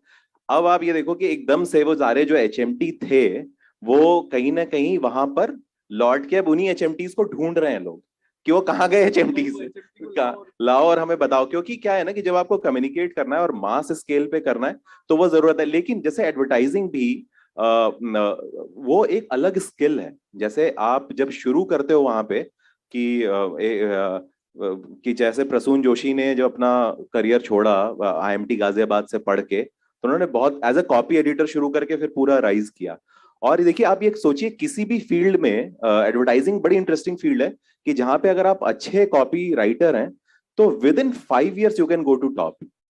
अब आप ये देखो कि एकदम से वो सारे जो HMT थे वो कहीं ना कहीं वहां पर लौट के अब उन्हीं HMTs को ढूंढ रहे हैं लोग कि वो कहाँ गए HMTs, लाओ और हमें बताओ। क्योंकि क्या है ना कि जब आपको कम्युनिकेट करना है और मास स्केल पे करना है तो वो जरूरत है। लेकिन जैसे एडवर्टाइजिंग भी वो एक अलग स्किल है। जैसे आप जब शुरू करते हो वहां पे कि जैसे प्रसून जोशी ने जो अपना करियर छोड़ा IMT गाजियाबाद से पढ़ के, तो उन्होंने बहुत एज अ कॉपी एडिटर शुरू करके फिर पूरा राइज किया। और देखिए आप ये सोचिए, किसी भी फील्ड में एडवर्टाइजिंग बड़ी इंटरेस्टिंग फील्ड है कि जहां पे अगर आप अच्छे कॉपी राइटर हैं तो within 5 years you can go to top.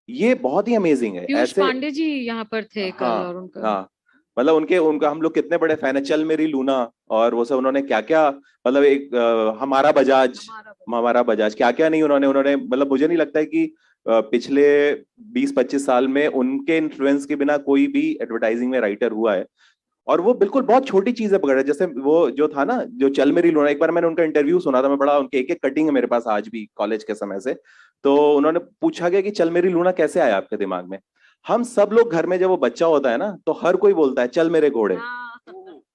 ये बहुत ही अमेजिंग है। पीयूष पांडे जी यहाँ पर थे कल, और उनका मतलब उनका हम लोग कितने बड़े फैन है, चल मेरी लूना और वो सब। उन्होंने क्या क्या, मतलब एक हमारा बजाज क्या क्या नहीं उन्होंने मतलब मुझे नहीं लगता है कि पिछले 20-25 साल में उनके इन्फ्लुएंस के बिना कोई भी एडवर्टाइजिंग में राइटर हुआ है। और वो बिल्कुल बहुत छोटी चीजें पकड़ रहे, जैसे वो जो था ना, जो चल मेरी लूना, एक बार मैंने उनका इंटरव्यू सुना था, मैं बड़ा, उनके एक कटिंग है मेरे पास आज भी कॉलेज के समय से। तो उन्होंने पूछा गया कि चल मेरी लूना कैसे आया आपके दिमाग में। हम सब लोग घर में जब वो बच्चा होता है ना तो हर कोई बोलता है चल मेरे घोड़े।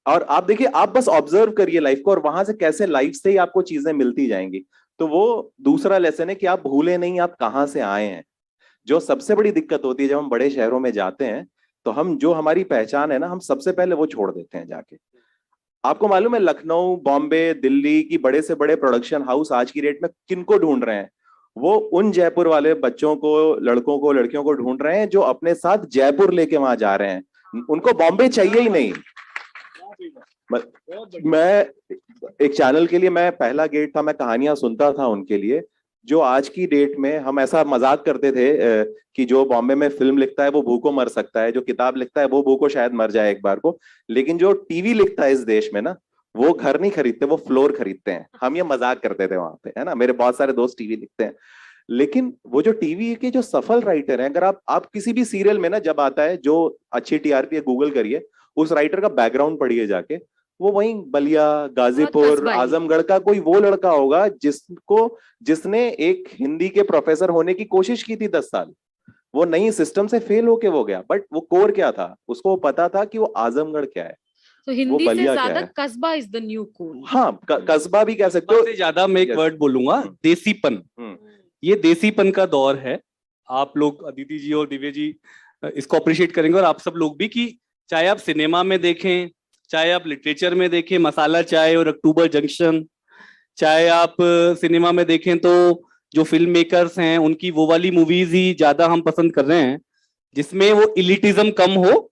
और आप देखिए, आप बस ऑब्जर्व करिए लाइफ को और वहां से कैसे लाइफ से ही आपको चीजें मिलती जाएंगी। तो वो दूसरा लेसन है कि आप भूले नहीं आप कहाँ से आए हैं। जो सबसे बड़ी दिक्कत होती है जब हम बड़े शहरों में जाते हैं, तो हम जो हमारी पहचान है ना, हम सबसे पहले वो छोड़ देते हैं जाके। आपको मालूम है लखनऊ, बॉम्बे, दिल्ली की बड़े से बड़े प्रोडक्शन हाउस आज की डेट में किनको ढूंढ रहे हैं? वो उन जयपुर वाले बच्चों को, लड़कों को, लड़कियों को ढूंढ रहे हैं जो अपने साथ जयपुर लेके वहां जा रहे हैं। उनको बॉम्बे चाहिए ही नहीं। मैं एक चैनल के लिए मैं पहला गेट था, मैं कहानियां सुनता था उनके लिए, जो आज की डेट में हम ऐसा मजाक करते थे कि जो बॉम्बे में फिल्म लिखता है वो भूखों मर सकता है, जो किताब लिखता है वो भूखों शायद मर जाए एक बार को, लेकिन जो टीवी लिखता है इस देश में ना, वो घर नहीं खरीदते, वो फ्लोर खरीदते हैं। हम ये मजाक करते थे वहां पे, है ना। मेरे बहुत सारे दोस्त टीवी लिखते हैं, लेकिन वो जो टीवी के जो सफल राइटर हैं, अगर आप किसी भी सीरियल में ना जब आता है जो अच्छी टीआरपी है, गूगल करिए, उस राइटर का बैकग्राउंड पढ़िए जाके, वो वहीं बलिया, गाजीपुर, आजमगढ़ का कोई वो लड़का होगा जिसने एक हिंदी के प्रोफेसर होने की कोशिश की थी 10 साल। वो नई सिस्टम से फेल होके वो गया, बट वो कोर क्या था, उसको पता था कि वो आजमगढ़ क्या है, तो हिंदी से ज्यादा कस्बा इज द न्यू कूल। हाँ, कस्बा भी कह सकते हो। ज्यादा मैं एक वर्ड बोलूंगा, देसीपन। ये देसीपन का दौर है। आप लोग, अदिति जी और दिव्य जी, इसको अप्रिशिएट करेंगे, और आप सब लोग भी, कि चाहे आप सिनेमा में देखें, चाहे आप लिटरेचर में देखें, मसाला चाय और अक्टूबर जंक्शन, चाहे आप सिनेमा में देखें तो जो फिल्म मेकर्स हैं उनकी वो वाली मूवीज ही ज्यादा हम पसंद कर रहे हैं जिसमें वो इलिटिज्म कम हो,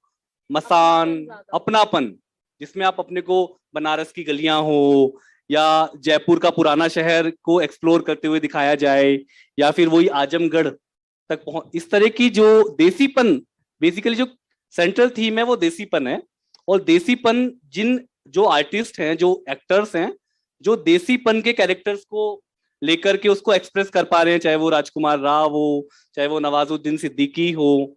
मसान, अपनापन, जिसमें आप अपने को बनारस की गलियां हो या जयपुर का पुराना शहर को एक्सप्लोर करते हुए दिखाया जाए, या फिर वही आजमगढ़ तक पहुंच, इस तरह की जो देसीपन, बेसिकली जो सेंट्रल थीम है वो देसीपन है। और देसीपन जो आर्टिस्ट हैं, जो एक्टर्स हैं, जो देसीपन के कैरेक्टर्स को लेकर के उसको एक्सप्रेस कर पा रहे हैं, चाहे वो राजकुमार राव हो, चाहे वो नवाजुद्दीन सिद्दीकी हो,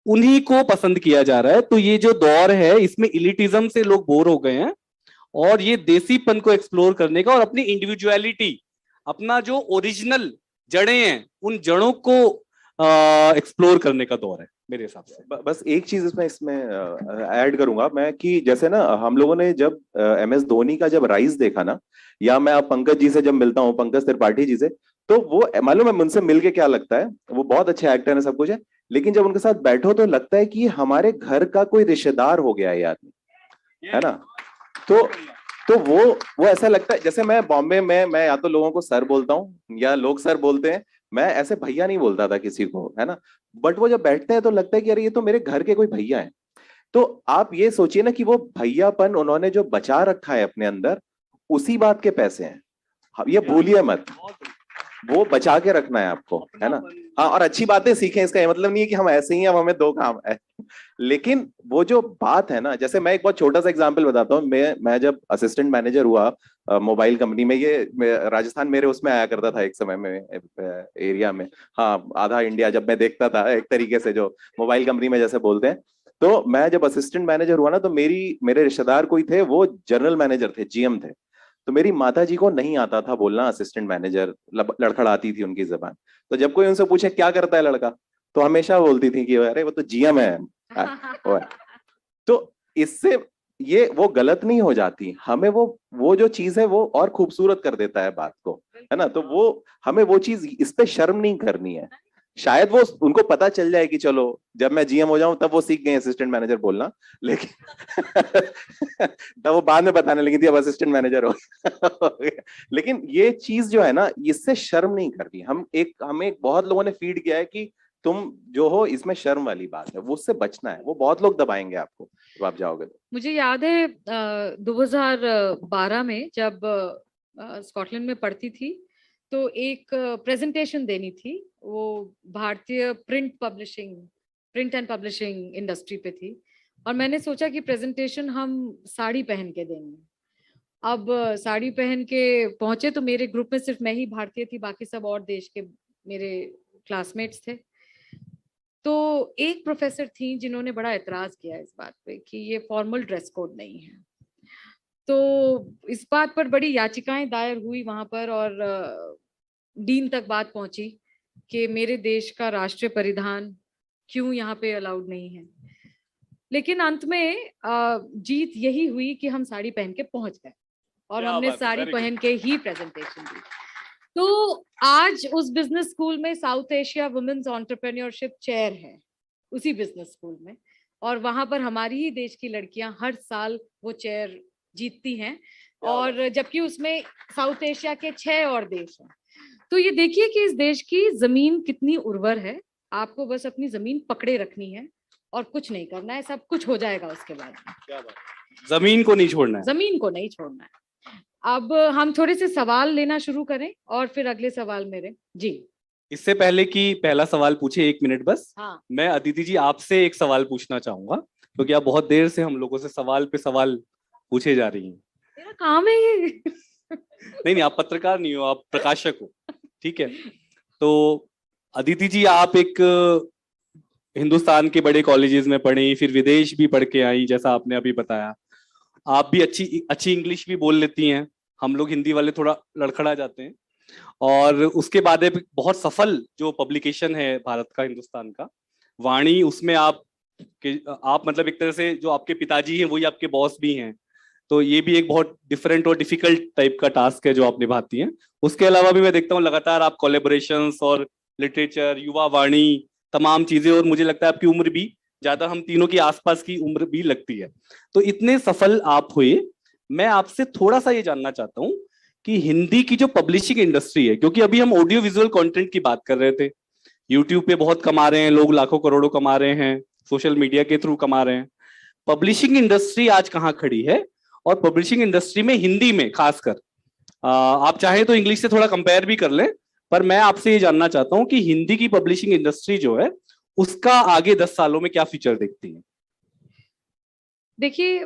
उन्हीं को पसंद किया जा रहा है। तो ये जो दौर है इसमें इलिटिज्म से लोग बोर हो गए हैं, और ये देसीपन को एक्सप्लोर करने का और अपनी इंडिविजुअलिटी, अपना जो ओरिजिनल जड़ें हैं, उन जड़ों को एक्सप्लोर करने का दौर है मेरे हिसाब से। बस एक चीज इसमें ऐड करूंगा मैं, कि जैसे ना हम लोगों ने जब MS धोनी का जब राइज देखा ना, या मैं अब पंकज जी से जब मिलता हूँ, पंकज त्रिपाठी जी से, तो वो मालूम है मुझसे मिलके क्या लगता है, वो बहुत अच्छे एक्टर है, सब कुछ है, लेकिन जब उनके साथ बैठो तो लगता है कि हमारे घर का कोई रिश्तेदार हो गया है ये आदमी, है ना। तो वो ऐसा लगता है, जैसे मैं बॉम्बे में मैं या तो लोगों को सर बोलता हूँ या लोग सर बोलते हैं, मैं ऐसे भैया नहीं बोलता था किसी को, है ना। बट वो जब बैठते हैं तो लगता है कि अरे ये तो मेरे घर के कोई भैया हैं। तो आप ये सोचिए ना कि वो भैयापन उन्होंने जो बचा रखा है अपने अंदर, उसी बात के पैसे हैं, ये भूलिए मत, वो बचा के रखना है आपको, है ना। हाँ, और अच्छी बातें सीखें, इसका ये मतलब नहीं है कि हम ऐसे ही हैं, हमें दो काम है, लेकिन वो जो बात है ना, जैसे मैं एक बहुत छोटा सा एग्जांपल बताता हूँ। मैं जब असिस्टेंट मैनेजर हुआ मोबाइल कंपनी में, राजस्थान मेरे उसमें आया करता था एक समय में, एरिया में, हाँ, आधा इंडिया जब मैं देखता था एक तरीके से, जो मोबाइल कंपनी में जैसे बोलते हैं। तो मैं जब असिस्टेंट मैनेजर हुआ ना, तो मेरे रिश्तेदार कोई थे, वो जनरल मैनेजर थे, GM थे। तो मेरी माता जी को नहीं आता था बोलना असिस्टेंट मैनेजर, लड़खड़ाती थी उनकी जबान। तो जब कोई उनसे पूछे क्या करता है लड़का, तो हमेशा बोलती थी कि अरे वो तो GM है। तो इससे ये वो गलत नहीं हो जाती, हमें वो जो चीज है वो और खूबसूरत कर देता है बात को, है ना। तो वो हमें वो चीज, इस पे शर्म नहीं करनी है। शायद वो उनको पता चल जाए कि चलो जब मैं GM हो जाऊं तब वो सीख गए असिस्टेंट मैनेजर बोलना, लेकिन तब वो बाद में बताने लगी थी अब असिस्टेंट मैनेजर हो लेकिन ये चीज जो है ना, इससे शर्म नहीं करनी। हमें बहुत लोगों ने फीड किया है कि तुम जो हो इसमें शर्म वाली बात है, वो उससे बचना है, वो बहुत लोग दबाएंगे आपको जब आप जाओगे तो। मुझे याद है 2012 में जब स्कॉटलैंड में पढ़ती थी, तो एक प्रेजेंटेशन देनी थी, वो भारतीय प्रिंट एंड पब्लिशिंग इंडस्ट्री पे थी, और मैंने सोचा कि प्रेजेंटेशन हम साड़ी पहन के देंगे। अब साड़ी पहन के पहुंचे तो मेरे ग्रुप में सिर्फ मैं ही भारतीय थी, बाकी सब और देश के मेरे क्लासमेट्स थे। तो एक प्रोफेसर थी जिन्होंने बड़ा एतराज किया इस बात पे कि ये फॉर्मल ड्रेस कोड नहीं है। तो इस बात पर बड़ी याचिकाएं दायर हुई वहां पर, और डीन तक बात पहुंची कि मेरे देश का राष्ट्रीय परिधान क्यों यहाँ पे अलाउड नहीं है। लेकिन अंत में जीत यही हुई कि हम साड़ी पहन के पहुंच गए, और हमने साड़ी पहन के ही प्रेजेंटेशन दी। तो आज उस बिजनेस स्कूल में South Asia women's entrepreneurship chair है, उसी बिजनेस स्कूल में, और वहां पर हमारी ही देश की लड़कियां हर साल वो चेयर जीतती हैं, और जबकि उसमें साउथ एशिया के 6 और देश हैं। तो ये देखिए कि इस देश की जमीन कितनी उर्वर है। आपको बस अपनी जमीन पकड़े रखनी है और कुछ नहीं करना है, सब कुछ हो जाएगा उसके बाद। क्या बात, जमीन को नहीं छोड़ना है, जमीन को नहीं छोड़ना है। अब हम थोड़े से सवाल लेना शुरू करें और फिर अगले सवाल मेरे जी। इससे पहले कि पहला सवाल पूछे, 1 मिनट बस। हाँ, मैं अदिति जी आपसे एक सवाल पूछना चाहूंगा, क्योंकि आप बहुत देर से हम लोगों से सवाल पे सवाल पूछे जा रही हैं। मेरा काम है ये। नहीं, आप पत्रकार नहीं हो, आप प्रकाशक हो, ठीक है। तो अदिति जी, आप एक हिंदुस्तान के बड़े कॉलेजेस में पढ़ी, फिर विदेश भी पढ़ के आई, जैसा आपने अभी बताया। आप भी अच्छी इंग्लिश भी बोल लेती हैं, हम लोग हिंदी वाले थोड़ा लड़खड़ा जाते हैं। और उसके बाद एक बहुत सफल जो पब्लिकेशन है भारत का, हिंदुस्तान का, वाणी, उसमें आप मतलब एक तरह से जो आपके पिताजी हैं वही आपके बॉस भी हैं। तो ये भी एक बहुत डिफरेंट और डिफिकल्ट टाइप का टास्क है जो आप निभाती हैं। उसके अलावा भी मैं देखता हूँ लगातार आप कोलैबोरेशंस और लिटरेचर, युवा वाणी, तमाम चीजें, और मुझे लगता है आपकी उम्र भी ज्यादा हम तीनों की आसपास की उम्र भी लगती है। तो इतने सफल आप हुए, मैं आपसे थोड़ा सा ये जानना चाहता हूँ कि हिंदी की जो पब्लिशिंग इंडस्ट्री है, क्योंकि अभी हम ऑडियो विजुअल कंटेंट की बात कर रहे थे, यूट्यूब पे बहुत कमा रहे हैं लोग, लाखों करोड़ों कमा रहे हैं, सोशल मीडिया के थ्रू कमा रहे हैं। पब्लिशिंग इंडस्ट्री आज कहाँ खड़ी है? और पब्लिशिंग इंडस्ट्री में हिंदी में खासकर, आप चाहें तो इंग्लिश से थोड़ा कंपेयर भी कर लें, पर मैं आपसे ये जानना चाहता हूँ कि हिंदी की पब्लिशिंग इंडस्ट्री जो है उसका आगे 10 सालों में क्या फ्यूचर देखती है? देखिए,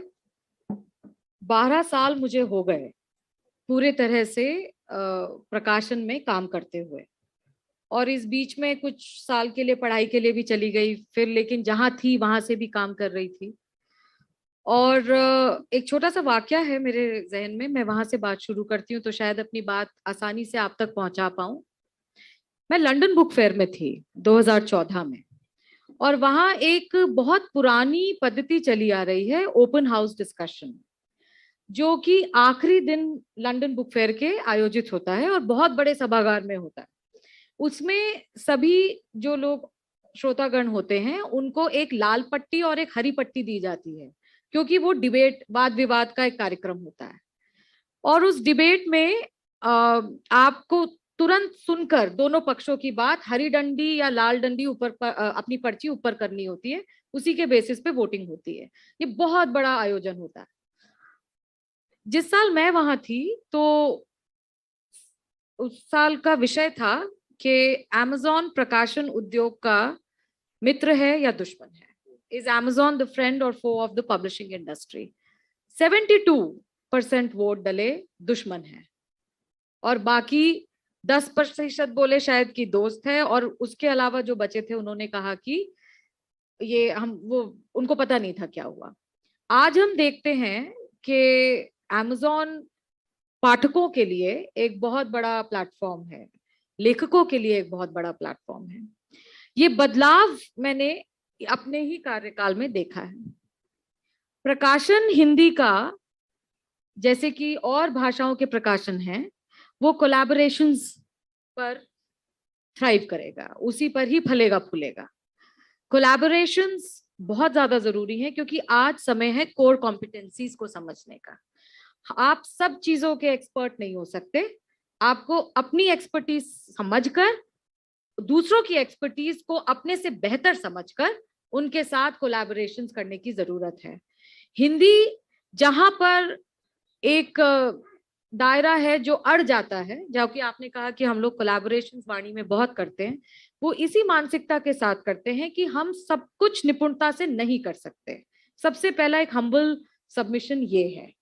12 साल मुझे हो गए पूरे तरह से प्रकाशन में काम करते हुए, और इस बीच में कुछ साल के लिए पढ़ाई के लिए भी चली गई, फिर लेकिन जहां थी वहां से भी काम कर रही थी। और एक छोटा सा वाकया है मेरे जहन में, मैं वहां से बात शुरू करती हूँ तो शायद अपनी बात आसानी से आप तक पहुंचा पाऊं। मैं लंदन बुक फेयर में थी 2014 में, और वहां एक बहुत पुरानी पद्धति चली आ रही है, ओपन हाउस डिस्कशन, जो कि आखिरी दिन लंदन बुक फेयर के आयोजित होता है और बहुत बड़े सभागार में होता है। उसमें सभी जो लोग श्रोतागण होते हैं उनको एक लाल पट्टी और एक हरी पट्टी दी जाती है, क्योंकि वो डिबेट, वाद विवाद का एक कार्यक्रम होता है। और उस डिबेट में आपको तुरंत सुनकर दोनों पक्षों की बात हरी डंडी या लाल डंडी ऊपर अपनी पर्ची ऊपर करनी होती है, उसी के बेसिस पे वोटिंग होती है। ये बहुत बड़ा आयोजन होता है। जिस साल मैं वहां थी तो उस साल का विषय था कि अमेज़न प्रकाशन उद्योग का मित्र है या दुश्मन है। Is Amazon the friend or foe of the publishing industry? 72% vote डले दुश्मन है, और बाकी 10% बोले शायद कि दोस्त है, और उसके अलावा जो बचे थे उन्होंने कहा कि ये उनको पता नहीं था क्या हुआ। आज हम देखते हैं कि अमेज़न पाठकों के लिए एक बहुत बड़ा प्लेटफॉर्म है, लेखकों के लिए एक बहुत बड़ा प्लेटफॉर्म है। ये बदलाव मैंने अपने ही कार्यकाल में देखा है। प्रकाशन हिंदी का, जैसे कि और भाषाओं के प्रकाशन हैं, वो कोलैबोरेशंस पर थ्राइव करेगा, उसी पर ही फलेगा फूलेगा। कोलैबोरेशंस बहुत ज्यादा जरूरी है, क्योंकि आज समय है कोर कॉम्पिटेंसीज को समझने का। आप सब चीजों के एक्सपर्ट नहीं हो सकते, आपको अपनी एक्सपर्टीज समझकर, दूसरों की एक्सपर्टीज को अपने से बेहतर समझकर उनके साथ कोलैबोरेशंस करने की जरूरत है। हिंदी जहां पर एक दायरा है जो अड़ जाता है, जो कि आपने कहा कि हम लोग कोलैबोरेशंस वाणी में बहुत करते हैं, वो इसी मानसिकता के साथ करते हैं कि हम सब कुछ निपुणता से नहीं कर सकते। सबसे पहला एक हम्बल सबमिशन ये है,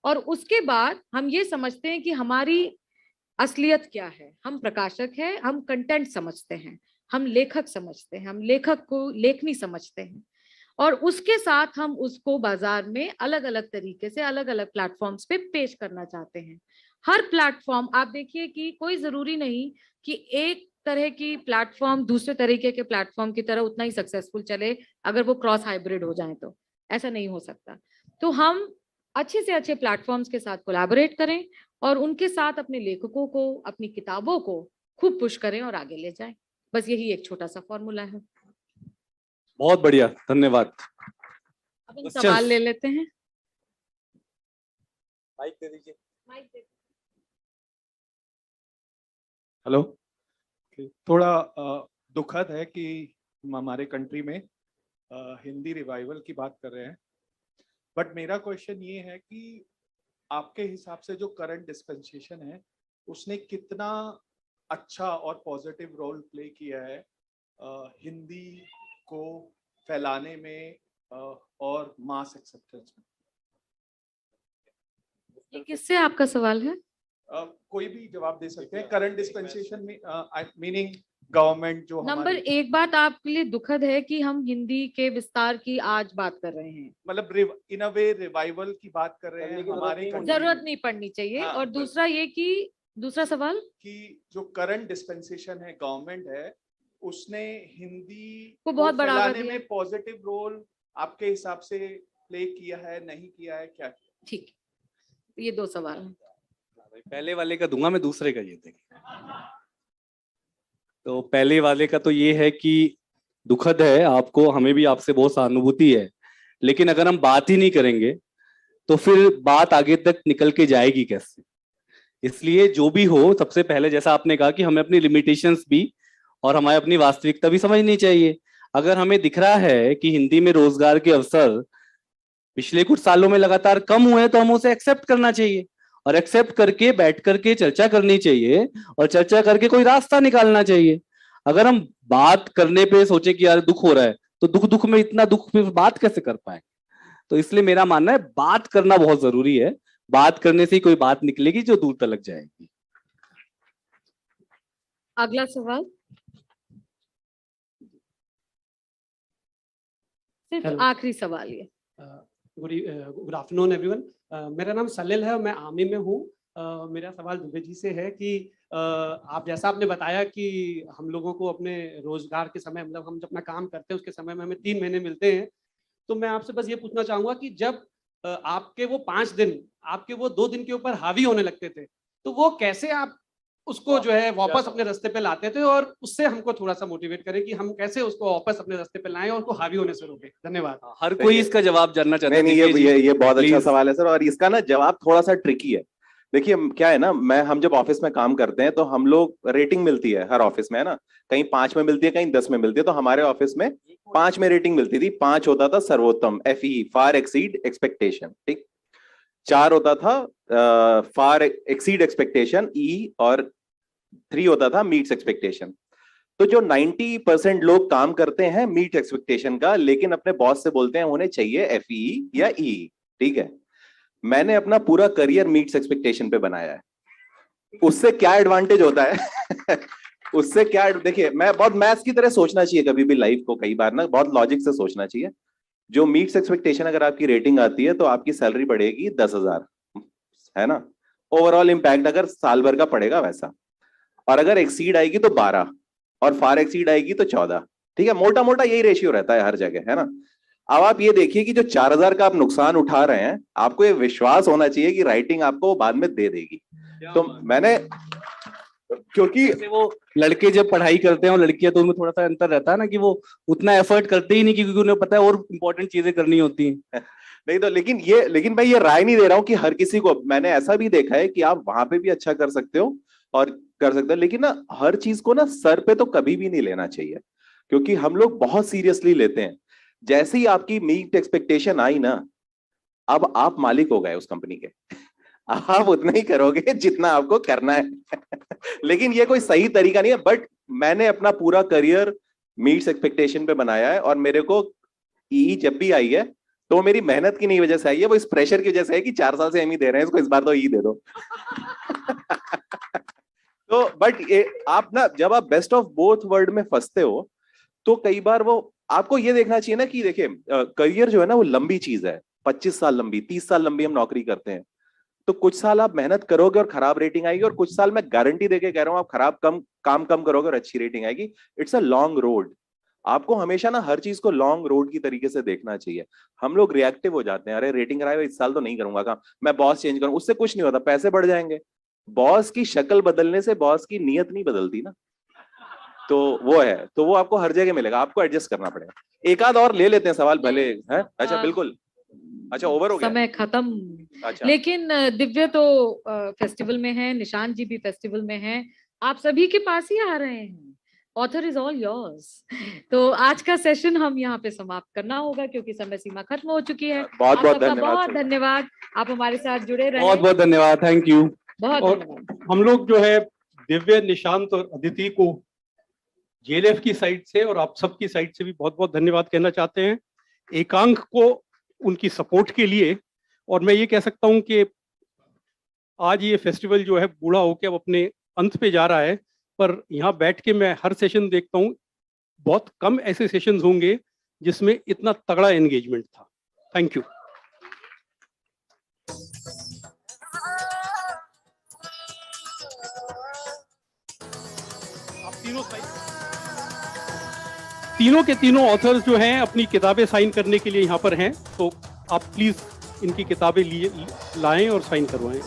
और उसके बाद हम ये समझते हैं कि हमारी असलियत क्या है। हम प्रकाशक हैं, हम कंटेंट समझते हैं, हम लेखक समझते हैं, हम लेखक को लेखनी समझते हैं, और उसके साथ हम उसको बाजार में अलग अलग तरीके से अलग अलग प्लेटफॉर्म्स पे पेश करना चाहते हैं। हर प्लेटफॉर्म, आप देखिए कि कोई जरूरी नहीं कि एक तरह की प्लेटफॉर्म दूसरे तरीके के प्लेटफॉर्म की तरह उतना ही सक्सेसफुल चले, अगर वो क्रॉस हाइब्रिड हो जाए तो ऐसा नहीं हो सकता। तो हम अच्छे से अच्छे प्लेटफॉर्म्स के साथ कोलैबोरेट करें और उनके साथ अपने लेखकों को, अपनी किताबों को खूब पुश करें और आगे ले जाएं। बस यही एक छोटा सा फॉर्मूला है। बहुत बढ़िया, धन्यवाद। अब हम सवाल ले लेते हैं। माइक दे दीजिए। हेलो। थोड़ा दुखद है कि हम हमारे कंट्री में हिंदी रिवाइवल की बात कर रहे हैं, बट मेरा क्वेश्चन ये है कि आपके हिसाब से जो करंट डिस्पेंसेशन है उसने कितना अच्छा और पॉजिटिव रोल प्ले किया है हिंदी को फैलाने में और मास एक्सेप्टेंस में? ये किससे आपका सवाल है? कोई भी जवाब दे सकते हैं। करंट डिस्पेंसेशन में मीनिंग गवर्नमेंट जो नंबर एक बात आपके लिए दुखद है कि हम हिंदी के विस्तार की आज बात कर रहे हैं, मतलब इन अ वे रिवाइवल की बात कर रहे हैं हमारे country जरूरत में। नहीं पड़नी चाहिए। हाँ, और दूसरा ये कि दूसरा सवाल कि जो करंट डिस्पेंसेशन है गवर्नमेंट है उसने हिंदी को बहुत बढ़ावा फैलाने दिया। में पॉजिटिव रोल आपके हिसाब से प्ले किया है, नहीं किया है, क्या किया? ठीक, ये दो सवाल हैं। पहले वाले का दूंगा मैं, दूसरे का ये देंगे। तो पहले वाले का तो ये है कि दुखद है आपको, हमें भी आपसे बहुत सहानुभूति है, लेकिन अगर हम बात ही नहीं करेंगे तो फिर बात आगे तक निकल के जाएगी कैसे? इसलिए जो भी हो, सबसे पहले जैसा आपने कहा कि हमें अपनी लिमिटेशंस भी और हमारी अपनी वास्तविकता भी समझनी चाहिए। अगर हमें दिख रहा है कि हिंदी में रोजगार के अवसर पिछले कुछ सालों में लगातार कम हुए हैं, तो हमें उसे एक्सेप्ट करना चाहिए और एक्सेप्ट करके बैठ करके चर्चा करनी चाहिए और चर्चा करके कोई रास्ता निकालना चाहिए। अगर हम बात करने पे सोचे कि यार दुख हो रहा है, तो दुख में इतना दुख फिर बात कैसे कर पाए? तो इसलिए मेरा मानना है बात करना बहुत जरूरी है। बात करने से ही कोई बात निकलेगी जो दूर तक जाएगी। अगला सवाल सिर्फ आखिरी सवाल ये। Good afternoon everyone. मेरा नाम सलिल है और मैं आर्मी में हूँ। मेरा सवाल दुबे जी से है कि आप जैसा आपने बताया कि हम लोगों को अपने रोजगार के समय, मतलब हम जब अपना काम करते हैं उसके समय में हमें 3 महीने मिलते हैं, तो मैं आपसे बस ये पूछना चाहूंगा कि जब आपके वो 5 दिन आपके वो 2 दिन के ऊपर हावी होने लगते थे, तो वो कैसे आप उसको जो है वापस अपने रास्ते पे लाते थे, और उससे हमको थोड़ा सा मोटिवेट करें कि हम कैसे उसको वापस अपने रास्ते पे लाएं और उसको हावी होने से रोकें। धन्यवाद। हर कोई इसका जवाब जानना चाहता है। नहीं, ये बहुत अच्छा सवाल है सर, और इसका ना जवाब थोड़ा सा ट्रिकी है। देखिए क्या है ना, हम जब ऑफिस में काम करते हैं तो हम लोग रेटिंग मिलती है हर ऑफिस में, है ना, कहीं 5 में मिलती है, कहीं 10 में मिलती है। तो हमारे ऑफिस में 5 में रेटिंग मिलती थी। 5 होता था सर्वोत्तम, FE, फार एक्सीड एक्सपेक्टेशन, ठीक। 4 होता था फार एक्सीड एक्सपेक्टेशन, E, और 3 होता था मीट्स एक्सपेक्टेशन। तो जो 90% लोग काम करते हैं मीट एक्सपेक्टेशन का, लेकिन अपने बॉस से बोलते हैं उन्हें चाहिए FE या E, ठीक है। मैंने अपना पूरा करियर मीट्स एक्सपेक्टेशन पे बनाया है। उससे क्या एडवांटेज होता है उससे क्या, देखिए मैं बहुत मैथ्स की तरह सोचना चाहिए कभी भी लाइफ को, कई बार ना बहुत लॉजिक से सोचना चाहिए। जो मीट्स एक्सपेक्टेशन अगर आपकी रेटिंग आती है तो आपकी सैलरी बढ़ेगी 10,000, है ना। ओवरऑल इंपैक्ट अगर साल भर का पड़ेगा वैसा। और अगर एक्सीड आएगी तो 12 और फार एक्सीड आएगी तो 14, ठीक है। मोटा मोटा यही रेशियो रहता है हर जगह, है ना। अब आप ये देखिए कि जो 4,000 का आप नुकसान उठा रहे हैं, आपको ये विश्वास होना चाहिए कि राइटिंग आपको बाद में दे देगी। तो मैंने, क्योंकि वो लड़के जब पढ़ाई करते हैं और लड़कियां, तो उनमें थोड़ा सा अंतर रहता है ना कि वो उतना एफर्ट करते ही नहीं, क्योंकि उन्हें पता है और इंपॉर्टेंट चीजें करनी होती हैं। नहीं तो लेकिन मैं ये राय नहीं दे रहा हूं कि हर किसी को, मैंने ऐसा भी देखा है कि आप वहां पे भी अच्छा कर सकते हो और कर सकते हो, लेकिन ना हर चीज को ना सर पे तो कभी भी नहीं लेना चाहिए, क्योंकि हम लोग बहुत सीरियसली लेते हैं। जैसे ही आपकी मीट एक्सपेक्टेशन आई ना, अब आप मालिक हो गए उस कंपनी के आप उतना ही करोगे जितना आपको करना है लेकिन ये कोई सही तरीका नहीं है। बट मैंने अपना पूरा करियर मीट्स एक्सपेक्टेशन पे बनाया है, और मेरे को ई जब भी आई है तो मेरी मेहनत की नहीं वजह से आई है, वो इस प्रेशर की वजह से है कि 4 साल से हम ही दे रहे हैं इसको, इस बार तो ई दे दो तो बट आप ना, जब आप बेस्ट ऑफ बोथ वर्ल्ड में फंसते हो तो कई बार वो आपको ये देखना चाहिए ना कि देखिए करियर जो है ना वो लंबी चीज है। 25 साल लंबी, 30 साल लंबी हम नौकरी करते हैं, तो कुछ साल आप मेहनत करोगे और खराब रेटिंग आएगी, और कुछ साल मैं गारंटी देके कह रहा हूं आप खराब काम कम करोगे और अच्छी रेटिंग आएगी। It's a long road. आपको हमेशा ना हर चीज को लॉन्ग रोड की तरीके से देखना चाहिए। हम लोग रिएक्टिव हो जाते हैं, अरे रेटिंग कराए इस साल तो नहीं करूंगा काम, मैं बॉस चेंज करूं, उससे कुछ नहीं होता, पैसे बढ़ जाएंगे। बॉस की शक्ल बदलने से बॉस की नीयत नहीं बदलती ना, तो वो है, तो वो आपको हर जगह मिलेगा, आपको एडजस्ट करना पड़ेगा। एक आध और ले लेते हैं सवाल भले है। अच्छा बिल्कुल, अच्छा ओवर हो गया समय खत्म। अच्छा लेकिन दिव्य तो फेस्टिवल में है, निशांत जी भी फेस्टिवल में है, आप सभी के पास ही आ रहे हैं। Author is all yours. तो आज का सेशन हम यहाँ पे समाप्त करना होगा क्योंकि समय सीमा खत्म हो चुकी है। बहुत बहुत सबका धन्यवाद बहुत धन्यवाद, आप हमारे साथ जुड़े रहे। बहुत बहुत धन्यवाद, थैंक यू। बहुत और धन्यवाद। हम लोग जो है दिव्य, निशांत और अदिति को जेएलएफ की साइड से और आप सबकी साइड से भी बहुत बहुत धन्यवाद कहना चाहते हैं, एकांक को उनकी सपोर्ट के लिए। और मैं ये कह सकता हूं कि आज ये फेस्टिवल जो है बूढ़ा होकर अब अपने अंत पे जा रहा है, पर यहाँ बैठ के मैं हर सेशन देखता हूँ, बहुत कम ऐसे सेशंस होंगे जिसमें इतना तगड़ा एंगेजमेंट था। Thank you. तीनों के तीनों ऑथर्स जो हैं अपनी किताबें साइन करने के लिए यहाँ पर हैं, तो आप प्लीज इनकी किताबें लिए लाएं और साइन करवाएं।